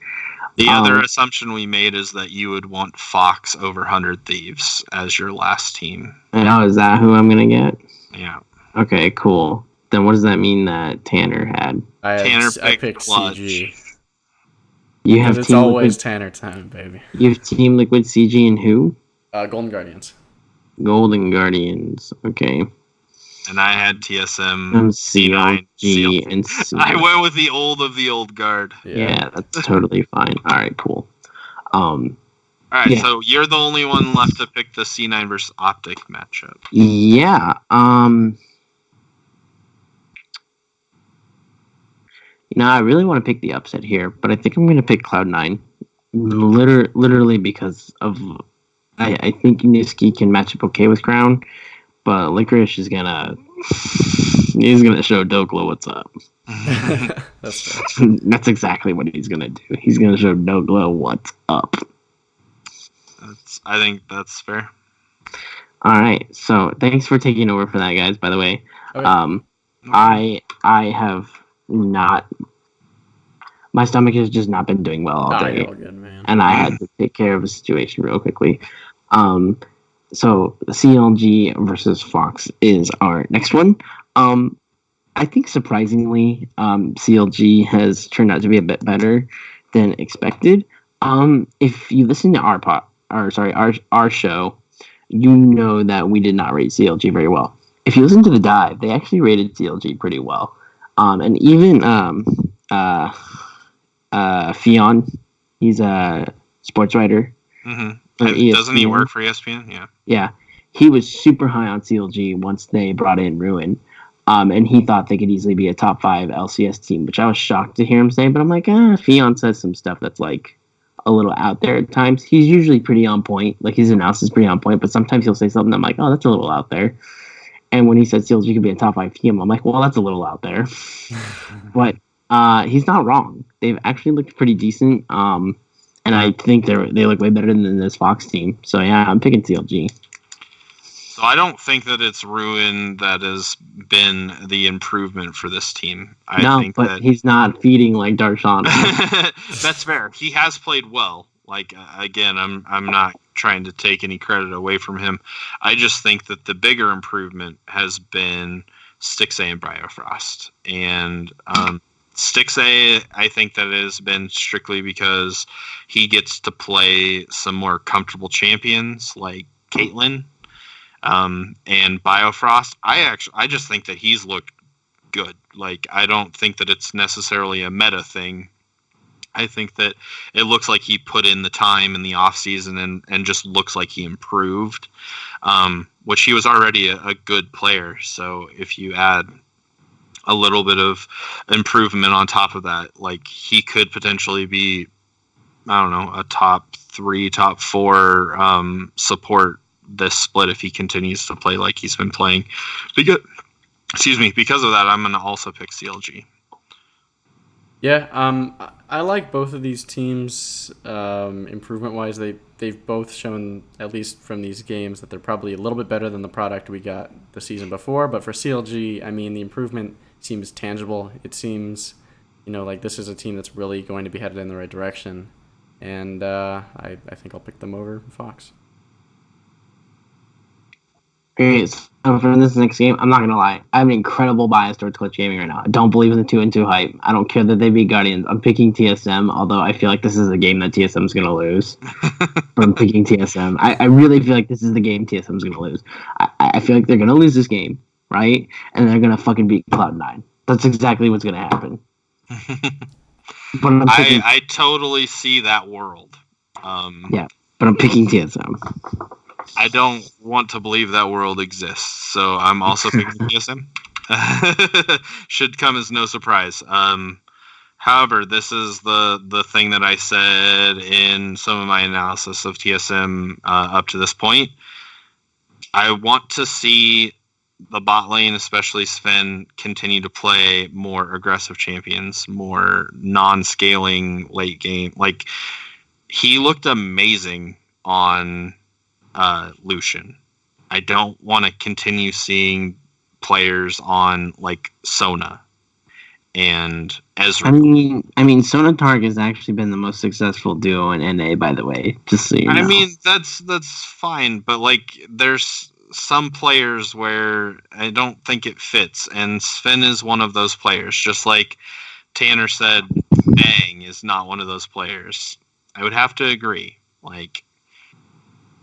The other assumption we made is that you would want Fox over 100 Thieves as your last team. And is that who I'm going to get? Yeah. Okay, cool. Then what does that mean that Tanner had? I picked Clutch. CG. You have it's always Tanner time, baby. You have Team Liquid, CG, and who? Golden Guardians. Golden Guardians. Okay. And I had TSM, C9, CLG, and C. I went with the old of the old guard. Yeah, that's totally fine. All right, cool. All right, so you're the only one left to pick the C9 versus Optic matchup. Yeah. I really want to pick the upset here, but I think I'm going to pick Cloud9. Literally because of I think Niski can match up okay with Crown, but Licorice is gonna show Dokla what's up. That's fair. That's exactly what he's gonna do. He's gonna show Dokla what's up. I think that's fair. All right, so thanks for taking over for that, guys. By the way, okay. I have not. My stomach has just not been doing well all day, you're all good, man. And I had to take care of a situation real quickly. So CLG versus Fox is our next one. I think surprisingly, CLG has turned out to be a bit better than expected. If you listen to our show, you know that we did not rate CLG very well. If you listen to the dive, they actually rated CLG pretty well. And even Fionn, he's a sports writer. Mm-hmm. Doesn't he work for ESPN? Yeah. Yeah. he was super high on CLG once they brought in Ruin. And he thought they could easily be a top 5 LCS team, which I was shocked to hear him say. But I'm like, Fionn says some stuff that's like a little out there at times. He's usually pretty on point. Like his analysis is pretty on point, but sometimes he'll say something I'm like, oh, that's a little out there. And when he said CLG could be a top 5 team, I'm like, well, that's a little out there. But he's not wrong. They've actually looked pretty decent. And I think they look way better than this Fox team. So yeah, I'm picking CLG. So I don't think that it's Ruin that has been the improvement for this team. I think but he's not feeding like Darshan. That's fair. He has played well. Like again, I'm not trying to take any credit away from him. I just think that the bigger improvement has been Stixxay and Biofrost. And Stixxay, I think that has been strictly because he gets to play some more comfortable champions like Caitlyn. And Biofrost, I just think that he's looked good. Like, I don't think that it's necessarily a meta thing. I think that it looks like he put in the time in the off season and just looks like he improved, which he was already a good player. So if you add a little bit of improvement on top of that, like he could potentially be, I don't know, a top 3, top 4 support this split if he continues to play like he's been playing. Because of that, I'm going to also pick CLG. Yeah, I like both of these teams improvement-wise. They've both shown, at least from these games, that they're probably a little bit better than the product we got the season before. But for CLG, I mean, the improvement seems tangible. It seems, like this is a team that's really going to be headed in the right direction. And I think I'll pick them over Fox. Okay, so for this next game, I'm not gonna lie. I have an incredible bias towards Clutch Gaming right now. I don't believe in the 2-2 hype. I don't care that they beat Guardians. I'm picking TSM, although I feel like this is a game that TSM's gonna lose. But I'm picking TSM. I really feel like this is the game TSM's gonna lose. I feel like they're gonna lose this game, right? And they're gonna fucking beat Cloud9. That's exactly what's gonna happen. But I totally see that world. Yeah, but I'm picking TSM. I don't want to believe that world exists, so I'm also picking TSM. Should come as no surprise. However, this is the thing that I said in some of my analysis of TSM up to this point. I want to see the bot lane, especially Sven, continue to play more aggressive champions, more non-scaling late game. Like, he looked amazing on Lucian. I don't want to continue seeing players on like Sona and Ezra. I mean, Sona Targ has actually been the most successful duo in NA, by the way. Just so you know. I mean, that's fine, but like, there's some players where I don't think it fits, and Sven is one of those players. Just like Tanner said, Bang is not one of those players. I would have to agree. Like,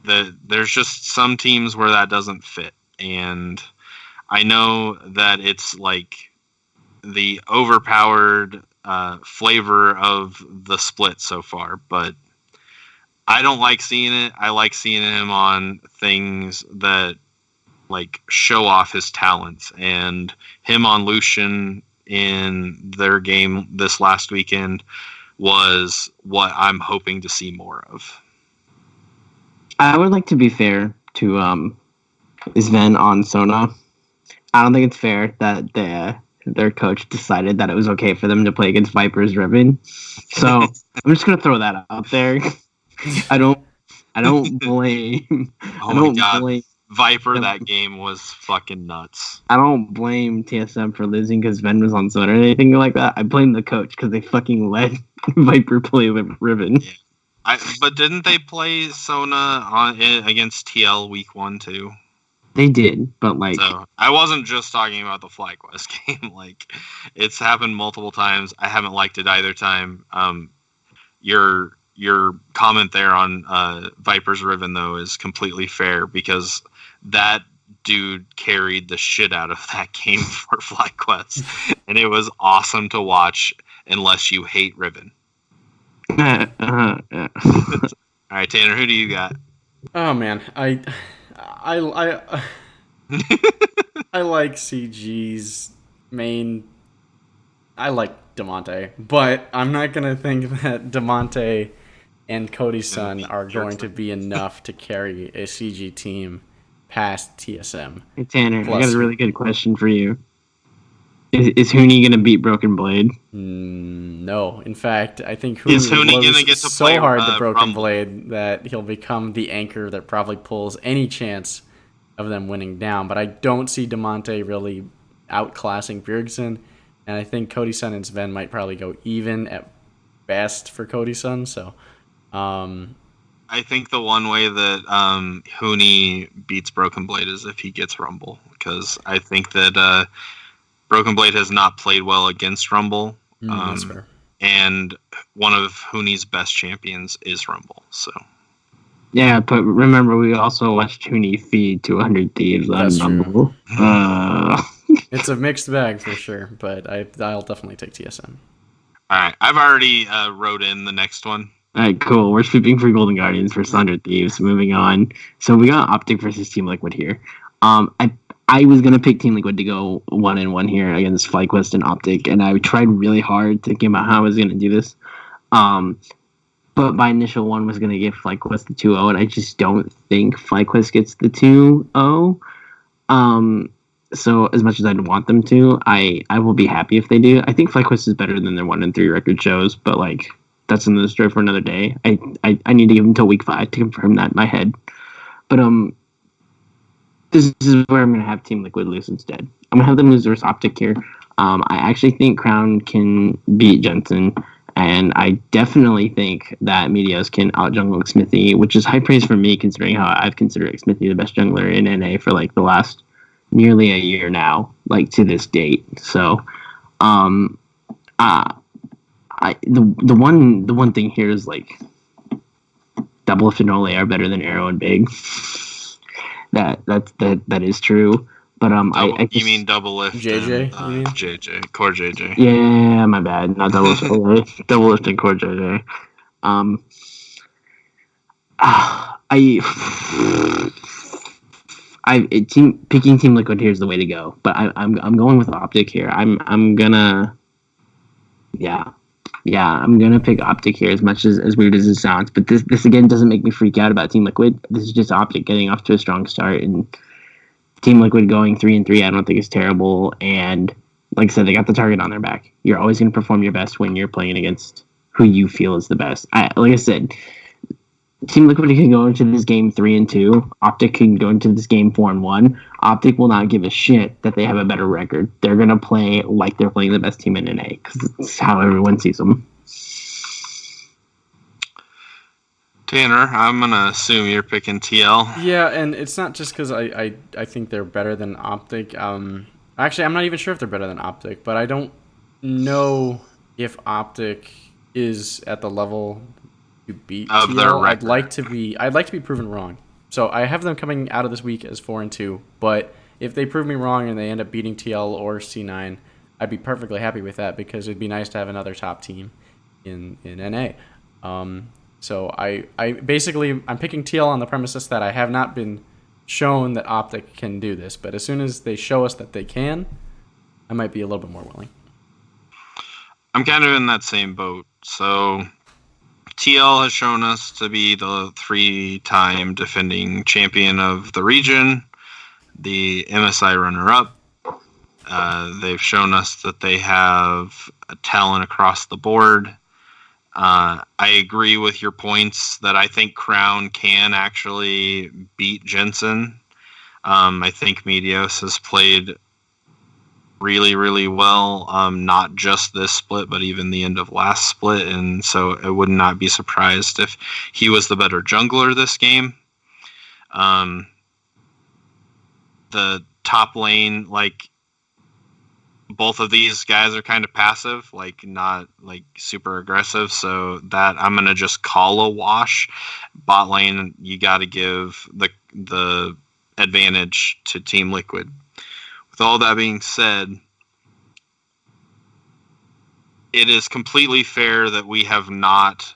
there's just some teams where that doesn't fit, and I know that it's like the overpowered flavor of the split so far, but I don't like seeing it. I like seeing him on things that like show off his talents, and him on Lucian in their game this last weekend was what I'm hoping to see more of. I would like to be fair to Sven on Sona. I don't think it's fair that their coach decided that it was okay for them to play against Viper's Ribbon. So I'm just gonna throw that out there. I don't blame. Oh my god, Viper! That game was fucking nuts. I don't blame TSM for losing because Sven was on Sona or anything like that. I blame the coach because they fucking let Viper play with Ribbon. Yeah. But didn't they play Sona against TL week 1 too? They did, but like, so I wasn't just talking about the FlyQuest game. Like, it's happened multiple times. I haven't liked it either time. Your comment there on Viper's Riven though is completely fair, because that dude carried the shit out of that game for FlyQuest, and it was awesome to watch. Unless you hate Riven. All right, Tanner, who do you got? Oh man, I I I like CG's main. I like Demonte, but I'm not gonna think that Demonte and Cody's son are going to be enough to carry a CG team past TSM. Hey, Tanner, I got Plus, a really good question for you. Is Huni gonna beat Broken Blade? no. In fact, I think Is Huni Huni loves gonna get to so play, hard the Broken Rumble? Blade that he'll become the anchor that probably pulls any chance of them winning down. But I don't see Demonte really outclassing Bjergsen, and I think Cody Sun and Sven might probably go even at best for Cody Sun. So, I think the one way that Huni beats Broken Blade is if he gets Rumble, because I think that Broken Blade has not played well against Rumble. that's fair. And one of Huni's best champions is Rumble. So Yeah, but remember, we also watched Huni feed 200 Thieves on That's true. Rumble. It's a mixed bag for sure, but I'll definitely take TSM. all right, I've already wrote in the next one. All right, cool. We're sweeping for Golden Guardians versus 100 Thieves. Moving on. So we got Optic versus Team Liquid here. I was gonna pick Team Liquid to go 1-1 here against FlyQuest and Optic, and I tried really hard thinking about how I was gonna do this. But my initial one was gonna give FlyQuest the 2-0, and I just don't think FlyQuest gets the 2-0. So as much as I'd want them to, I will be happy if they do. I think FlyQuest is better than their 1-3 record shows, but like that's another story for another day. I need to give them until week 5 to confirm that in my head. But this is where I'm gonna have Team Liquid lose instead. I'm gonna have them lose versus Optic here. I actually think Crown can beat Jensen, and I definitely think that Meteos can out-jungle Smithy, which is high praise for me considering how I've considered Smithy the best jungler in NA for like the last nearly a year now, like to this date. So, the one thing here is like Doublelift and Ole are better than Arrow and Big. That is true. But you mean Doublelift JJ? and JJ, Core JJ. Yeah, my bad. Not Doublelift Ole. Doublelift and Core JJ. Picking Team Liquid here is the way to go, but I'm going with Optic here. I'm gonna pick Optic here as much as weird as it sounds. But this again doesn't make me freak out about Team Liquid. This is just Optic getting off to a strong start, and Team Liquid going 3-3. I don't think is terrible. And like I said, they got the target on their back. You're always going to perform your best when you're playing against who you feel is the best. Like I said, Team Liquid can go into this game 3-2. Optic can go into this game 4-1. Optic will not give a shit that they have a better record. They're gonna play like they're playing the best team in NA because it's how everyone sees them. Tanner, I'm gonna assume you're picking TL. Yeah, and it's not just because I think they're better than Optic. Actually, I'm not even sure if they're better than Optic, but I don't know if Optic is at the level to beat of TL. their record. I'd like to be proven wrong. So I have them coming out of this week as 4-2. But if they prove me wrong and they end up beating TL or C9, I'd be perfectly happy with that because it'd be nice to have another top team in NA. So I'm picking TL on the premises that I have not been shown that Optic can do this. But as soon as they show us that they can, I might be a little bit more willing. I'm kind of in that same boat. So TL has shown us to be the 3-time defending champion of the region, the MSI runner-up. They've shown us that they have a talent across the board. I agree with your points that I think Crown can actually beat Jensen. I think Meteos has played really, really well, not just this split, but even the end of last split. And so I would not be surprised if he was the better jungler this game. The top lane, like, both of these guys are kind of passive, like not like super aggressive. So that I'm going to just call a wash. Bot lane, you got to give the advantage to Team Liquid. With all that being said, it is completely fair that we have not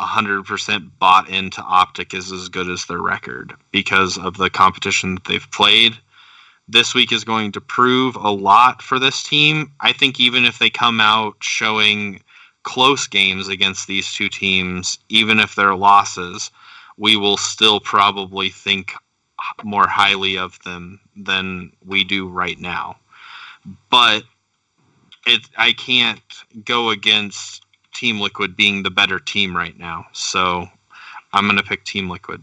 100% bought into Optic is as good as their record because of the competition that they've played. This week is going to prove a lot for this team. I think even if they come out showing close games against these two teams, even if they're losses, we will still probably think more highly of them than we do right now. But I can't go against Team Liquid being the better team right now. So I'm going to pick Team Liquid.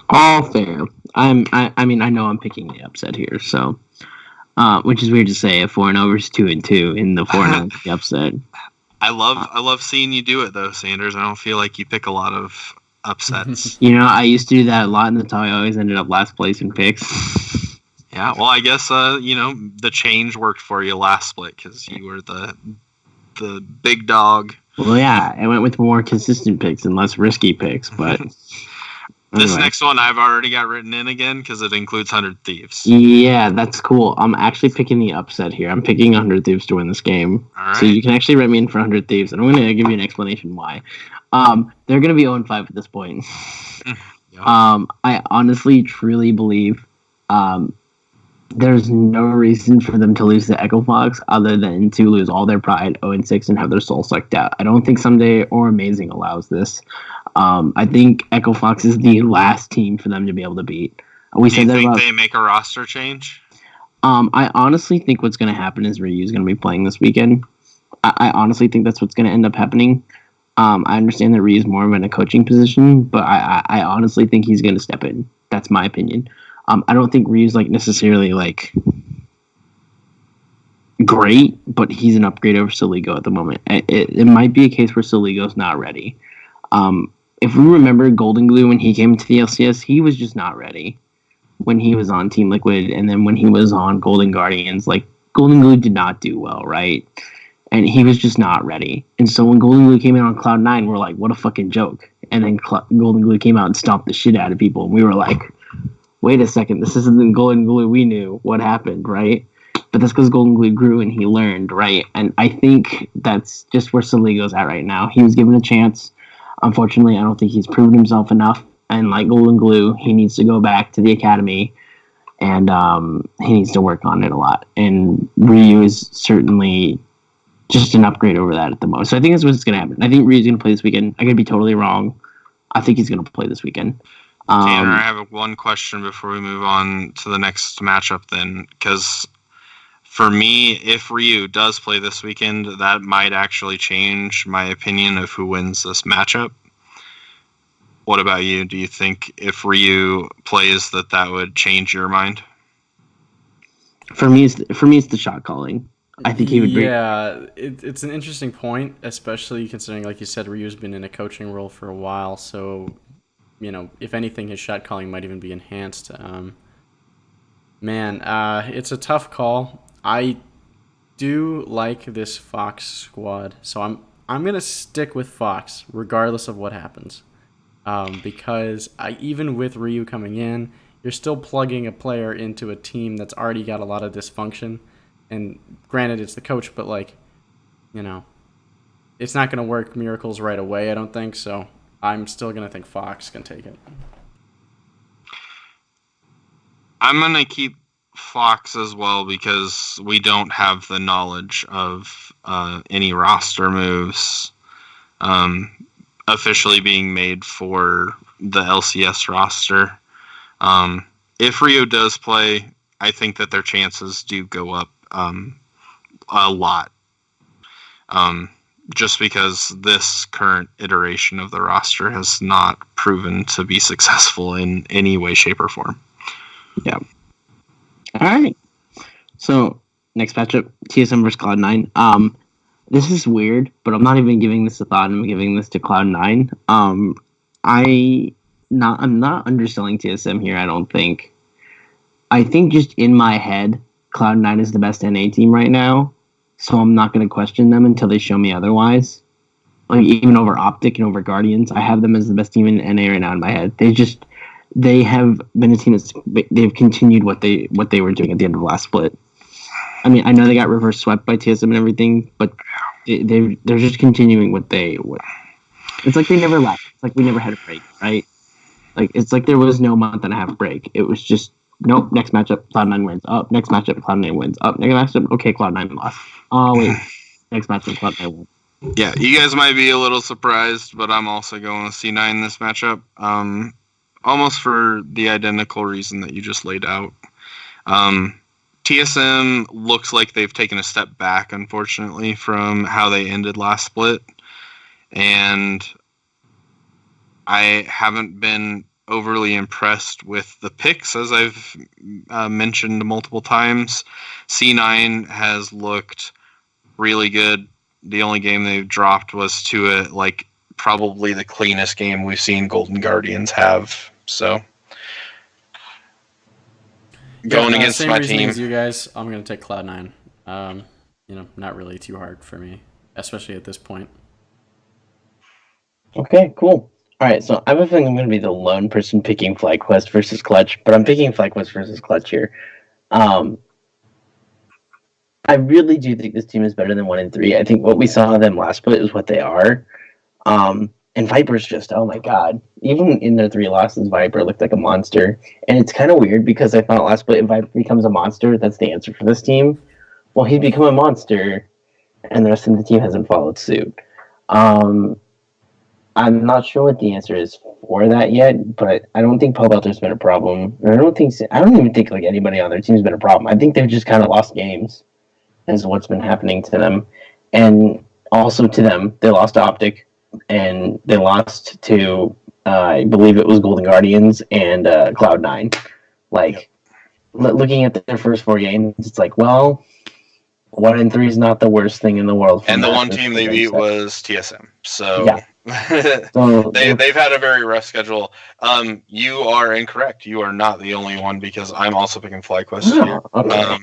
All fair. I mean, I know I'm picking the upset here, so which is weird to say. A 4-0 versus 2-2 in the 4-0 the upset. I love seeing you do it though, Sanders. I don't feel like you pick a lot of upsets. You know, I used to do that a lot, and that's how I always ended up last place in picks. Yeah, well, I guess the change worked for you last split because you were the big dog. Well, yeah, I went with more consistent picks and less risky picks, but This anyway. next one I've already got written in again because it includes 100 Thieves. Yeah, that's cool. I'm actually picking the upset here. I'm picking 100 Thieves to win this game. All right. So you can actually write me in for 100 Thieves, and I'm going to give you an explanation why. They're going to be 0-5 at this point. Yep. I honestly, truly believe there's no reason for them to lose to Echo Fox other than to lose all their pride, 0-6, and have their soul sucked out. I don't think Someday or Amazing allows this. I think Echo Fox is the last team for them to be able to beat. Do you think they make a roster change? I honestly think what's going to happen is Ryu is going to be playing this weekend. I honestly think that's what's going to end up happening. I understand that Ryu is more of in a coaching position, but I honestly think he's going to step in. That's my opinion. I don't think Ryu's necessarily great, but he's an upgrade over Soligo at the moment. It might be a case where Soligo's not ready. If we remember Golden Glue when he came to the LCS, he was just not ready when he was on Team Liquid, and then when he was on Golden Guardians, Golden Glue did not do well, right? And he was just not ready. And so when Golden Glue came in on Cloud9, we're like, what a fucking joke. And then Golden Glue came out and stomped the shit out of people, and we were like, wait a second, this isn't the Golden Glue we knew. What happened, right? But that's because Golden Glue grew and he learned, right? And I think that's just where Soligo's at right now. He was given a chance. Unfortunately, I don't think he's proven himself enough. And like Golden Glue, he needs to go back to the academy, and he needs to work on it a lot. And Ryu is certainly just an upgrade over that at the most. So I think that's what's going to happen. I think Ryu's going to play this weekend. I could be totally wrong. I think he's going to play this weekend. Tanner, I have one question before we move on to the next matchup then, because for me, if Ryu does play this weekend, that might actually change my opinion of who wins this matchup. What about you? Do you think if Ryu plays that would change your mind? For me, it's the shot calling. I think he would bring. Yeah, it's an interesting point, especially considering, like you said, Ryu's been in a coaching role for a while, so if anything, his shot calling might even be enhanced. It's a tough call. I do like this Fox squad, so I'm gonna stick with Fox regardless of what happens, because even with Ryu coming in, you're still plugging a player into a team that's already got a lot of dysfunction. And granted, it's the coach, but it's not gonna work miracles right away. I don't think so. I'm still gonna think Fox can take it. I'm gonna keep Fox as well because we don't have the knowledge of any roster moves officially being made for the LCS roster. If Ryu does play, I think that their chances do go up a lot. Just because this current iteration of the roster has not proven to be successful in any way, shape, or form. Yeah. All right. So next matchup, TSM versus Cloud9. This is weird, but I'm not even giving this a thought. I'm giving this to Cloud9. I'm not underselling TSM here. I don't think. I think just in my head, Cloud9 is the best NA team right now. So I'm not going to question them until they show me otherwise. Even over Optic and over Guardians, I have them as the best team in NA right now in my head. They have been a team they've continued what they were doing at the end of the last split. I mean, I know they got reverse swept by TSM and everything, but they're just continuing what. It's like they never left. It's like we never had a break, right? Like it's like there was no month and a half break. It was just nope. Next matchup, Cloud9 wins. Up. Next matchup, Cloud9 wins. Up. Next matchup, okay, Cloud9 lost. Oh wait, next matchup, Cloud9 wins. Yeah, you guys might be a little surprised, but I'm also going with C9 this matchup. Almost for the identical reason that you just laid out. TSM looks like they've taken a step back, unfortunately, from how they ended last split. And I haven't been overly impressed with the picks, as I've mentioned multiple times. C9 has looked really good. The only game they've dropped was to probably the cleanest game we've seen Golden Guardians have. So going against same my reasoning team, as you guys, I'm gonna take Cloud9. Not really too hard for me, especially at this point. Okay, cool. All right, so I have a feeling I'm going to be the lone person picking FlyQuest versus Clutch, but I'm picking FlyQuest versus Clutch here. I really do think this team is better than 1 and 3. I think what we saw of them last split is what they are. And Viper's just, oh my god. Even in their 3 losses, Viper looked like a monster. And it's kind of weird because I thought last split, if Viper becomes a monster, that's the answer for this team. Well, he's become a monster, and the rest of the team hasn't followed suit. I'm not sure what the answer is for that yet, but I don't think Pobelter's been a problem. I don't even think like anybody on their team's been a problem. I think they've just kind of lost games. Is what's been happening to them. And also to them, they lost Optic, and they lost to, I believe it was Golden Guardians and Cloud9. Looking at their first 4 games, it's like, well, 1 and 3 is not the worst thing in the world. And the one team they beat was TSM. So, yeah. So they've had a very rough schedule. You are incorrect. You are not the only one, because I'm also picking FlyQuest here. Okay.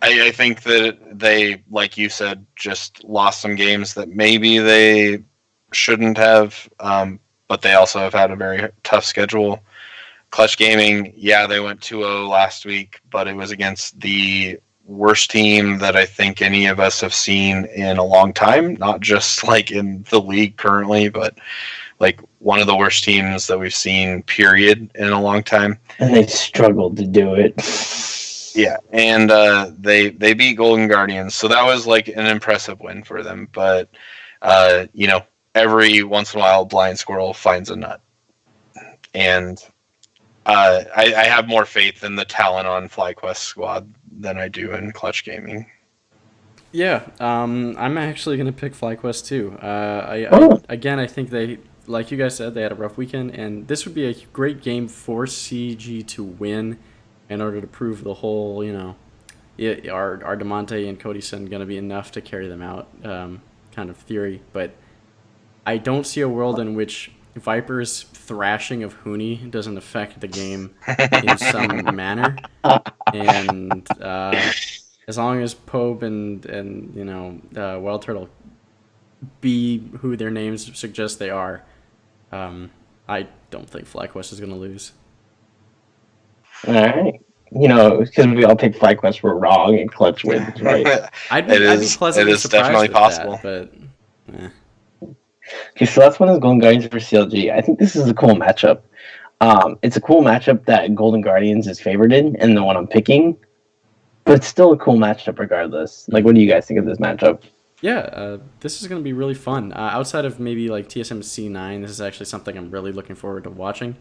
I think that they, like you said, just lost some games that maybe they shouldn't have, but they also have had a very tough schedule. Clutch Gaming, yeah, they went 2-0 last week, but it was against the worst team that I think any of us have seen in a long time, not just like in the league currently, but like one of the worst teams that we've seen, period, in a long time. And they struggled to do it. Yeah, and they beat Golden Guardians, so that was like an impressive win for them. But every once in a while, blind squirrel finds a nut, and I have more faith in the talent on FlyQuest squad than I do in Clutch Gaming. Yeah, I'm actually gonna pick FlyQuest too. I think they, like you guys said, they had a rough weekend, and this would be a great game for CG to win in order to prove the whole, are DeMonte and Codyson going to be enough to carry them out kind of theory. But I don't see a world in which Viper's thrashing of Huni doesn't affect the game in some manner. And as long as Pope and Wild Turtle be who their names suggest they are, I don't think FlyQuest is going to lose. All right. Because we all picked FlyQuest were wrong and Clutch wins, right? I'd be pleasantly surprised definitely with possible. That, but Okay, so that's one of Golden Guardians for CLG. I think this is a cool matchup. It's a cool matchup that Golden Guardians is favored in, and the one I'm picking. But it's still a cool matchup regardless. Like, what do you guys think of this matchup? Yeah, this is going to be really fun. Outside of maybe like TSM C9, this is actually something I'm really looking forward to watching.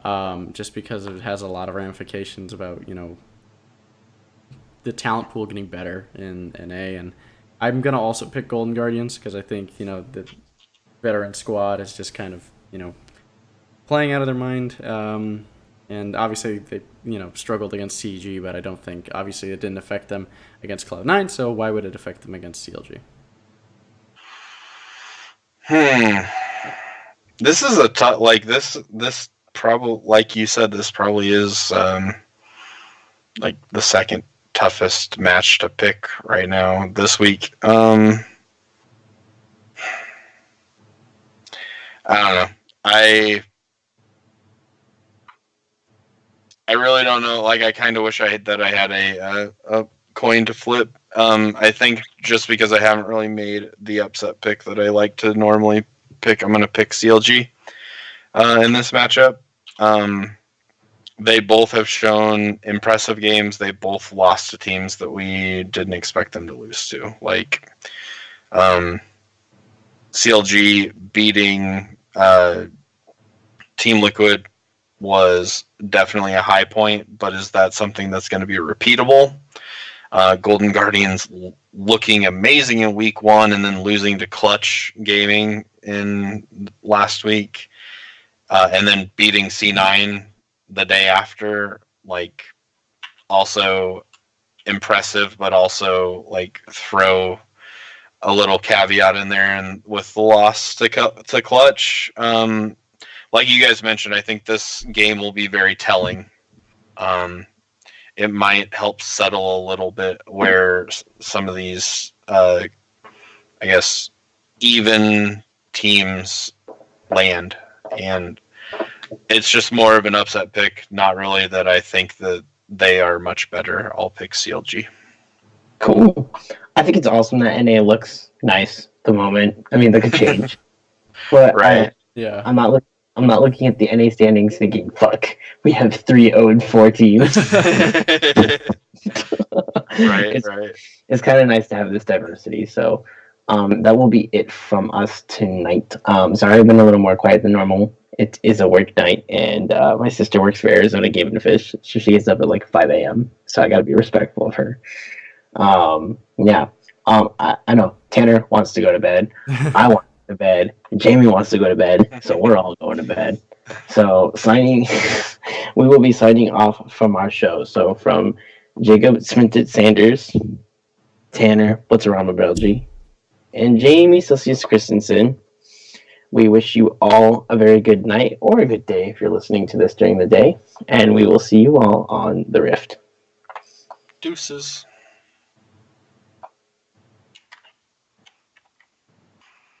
Just because it has a lot of ramifications about, the talent pool getting better in A. And I'm going to also pick Golden Guardians because I think, the veteran squad is just kind of, playing out of their mind. And obviously they, struggled against CG, but I don't think, obviously it didn't affect them against Cloud9, so why would it affect them against CLG? This is a tough, this probably, like you said, this probably is like the second toughest match to pick right now this week. I don't know. I really don't know. Like, I kind of wish I had a coin to flip. I think just because I haven't really made the upset pick that I like to normally pick, I'm going to pick CLG in this matchup. They both have shown impressive games. They both lost to teams that we didn't expect them to lose to. Like CLG beating Team Liquid was definitely a high point, but is that something that's going to be repeatable? Golden Guardians looking amazing in week 1 and then losing to Clutch Gaming in last week, and then beating C9 the day after, like, also impressive, but also like throw a little caveat in there. And with the loss to Clutch, like you guys mentioned, I think this game will be very telling. It might help settle a little bit where some of these, I guess, even teams land. And it's just more of an upset pick, not really that I think that they are much better. I'll pick CLG. Cool. I think it's awesome that NA looks nice at the moment. I mean, that could change. But Right. Yeah. I'm not looking at the NA standings thinking, fuck, we have 3-0-4 teams. Right. It's kind of nice to have this diversity. So that will be it from us tonight. Sorry, I've been a little more quiet than normal. It is a work night, and my sister works for Arizona Game and Fish. So she gets up at like 5 a.m. So I got to be respectful of her. Yeah. I know Tanner wants to go to bed. I want to go to bed. Jamie wants to go to bed. So we're all going to bed. So we will be signing off from our show. So from Jacob Sminted Sanders, Tanner Robo-Rama Brelje, and Jamie Celsius Christensen, we wish you all a very good night or a good day if you're listening to this during the day. And we will see you all on the Rift. Deuces.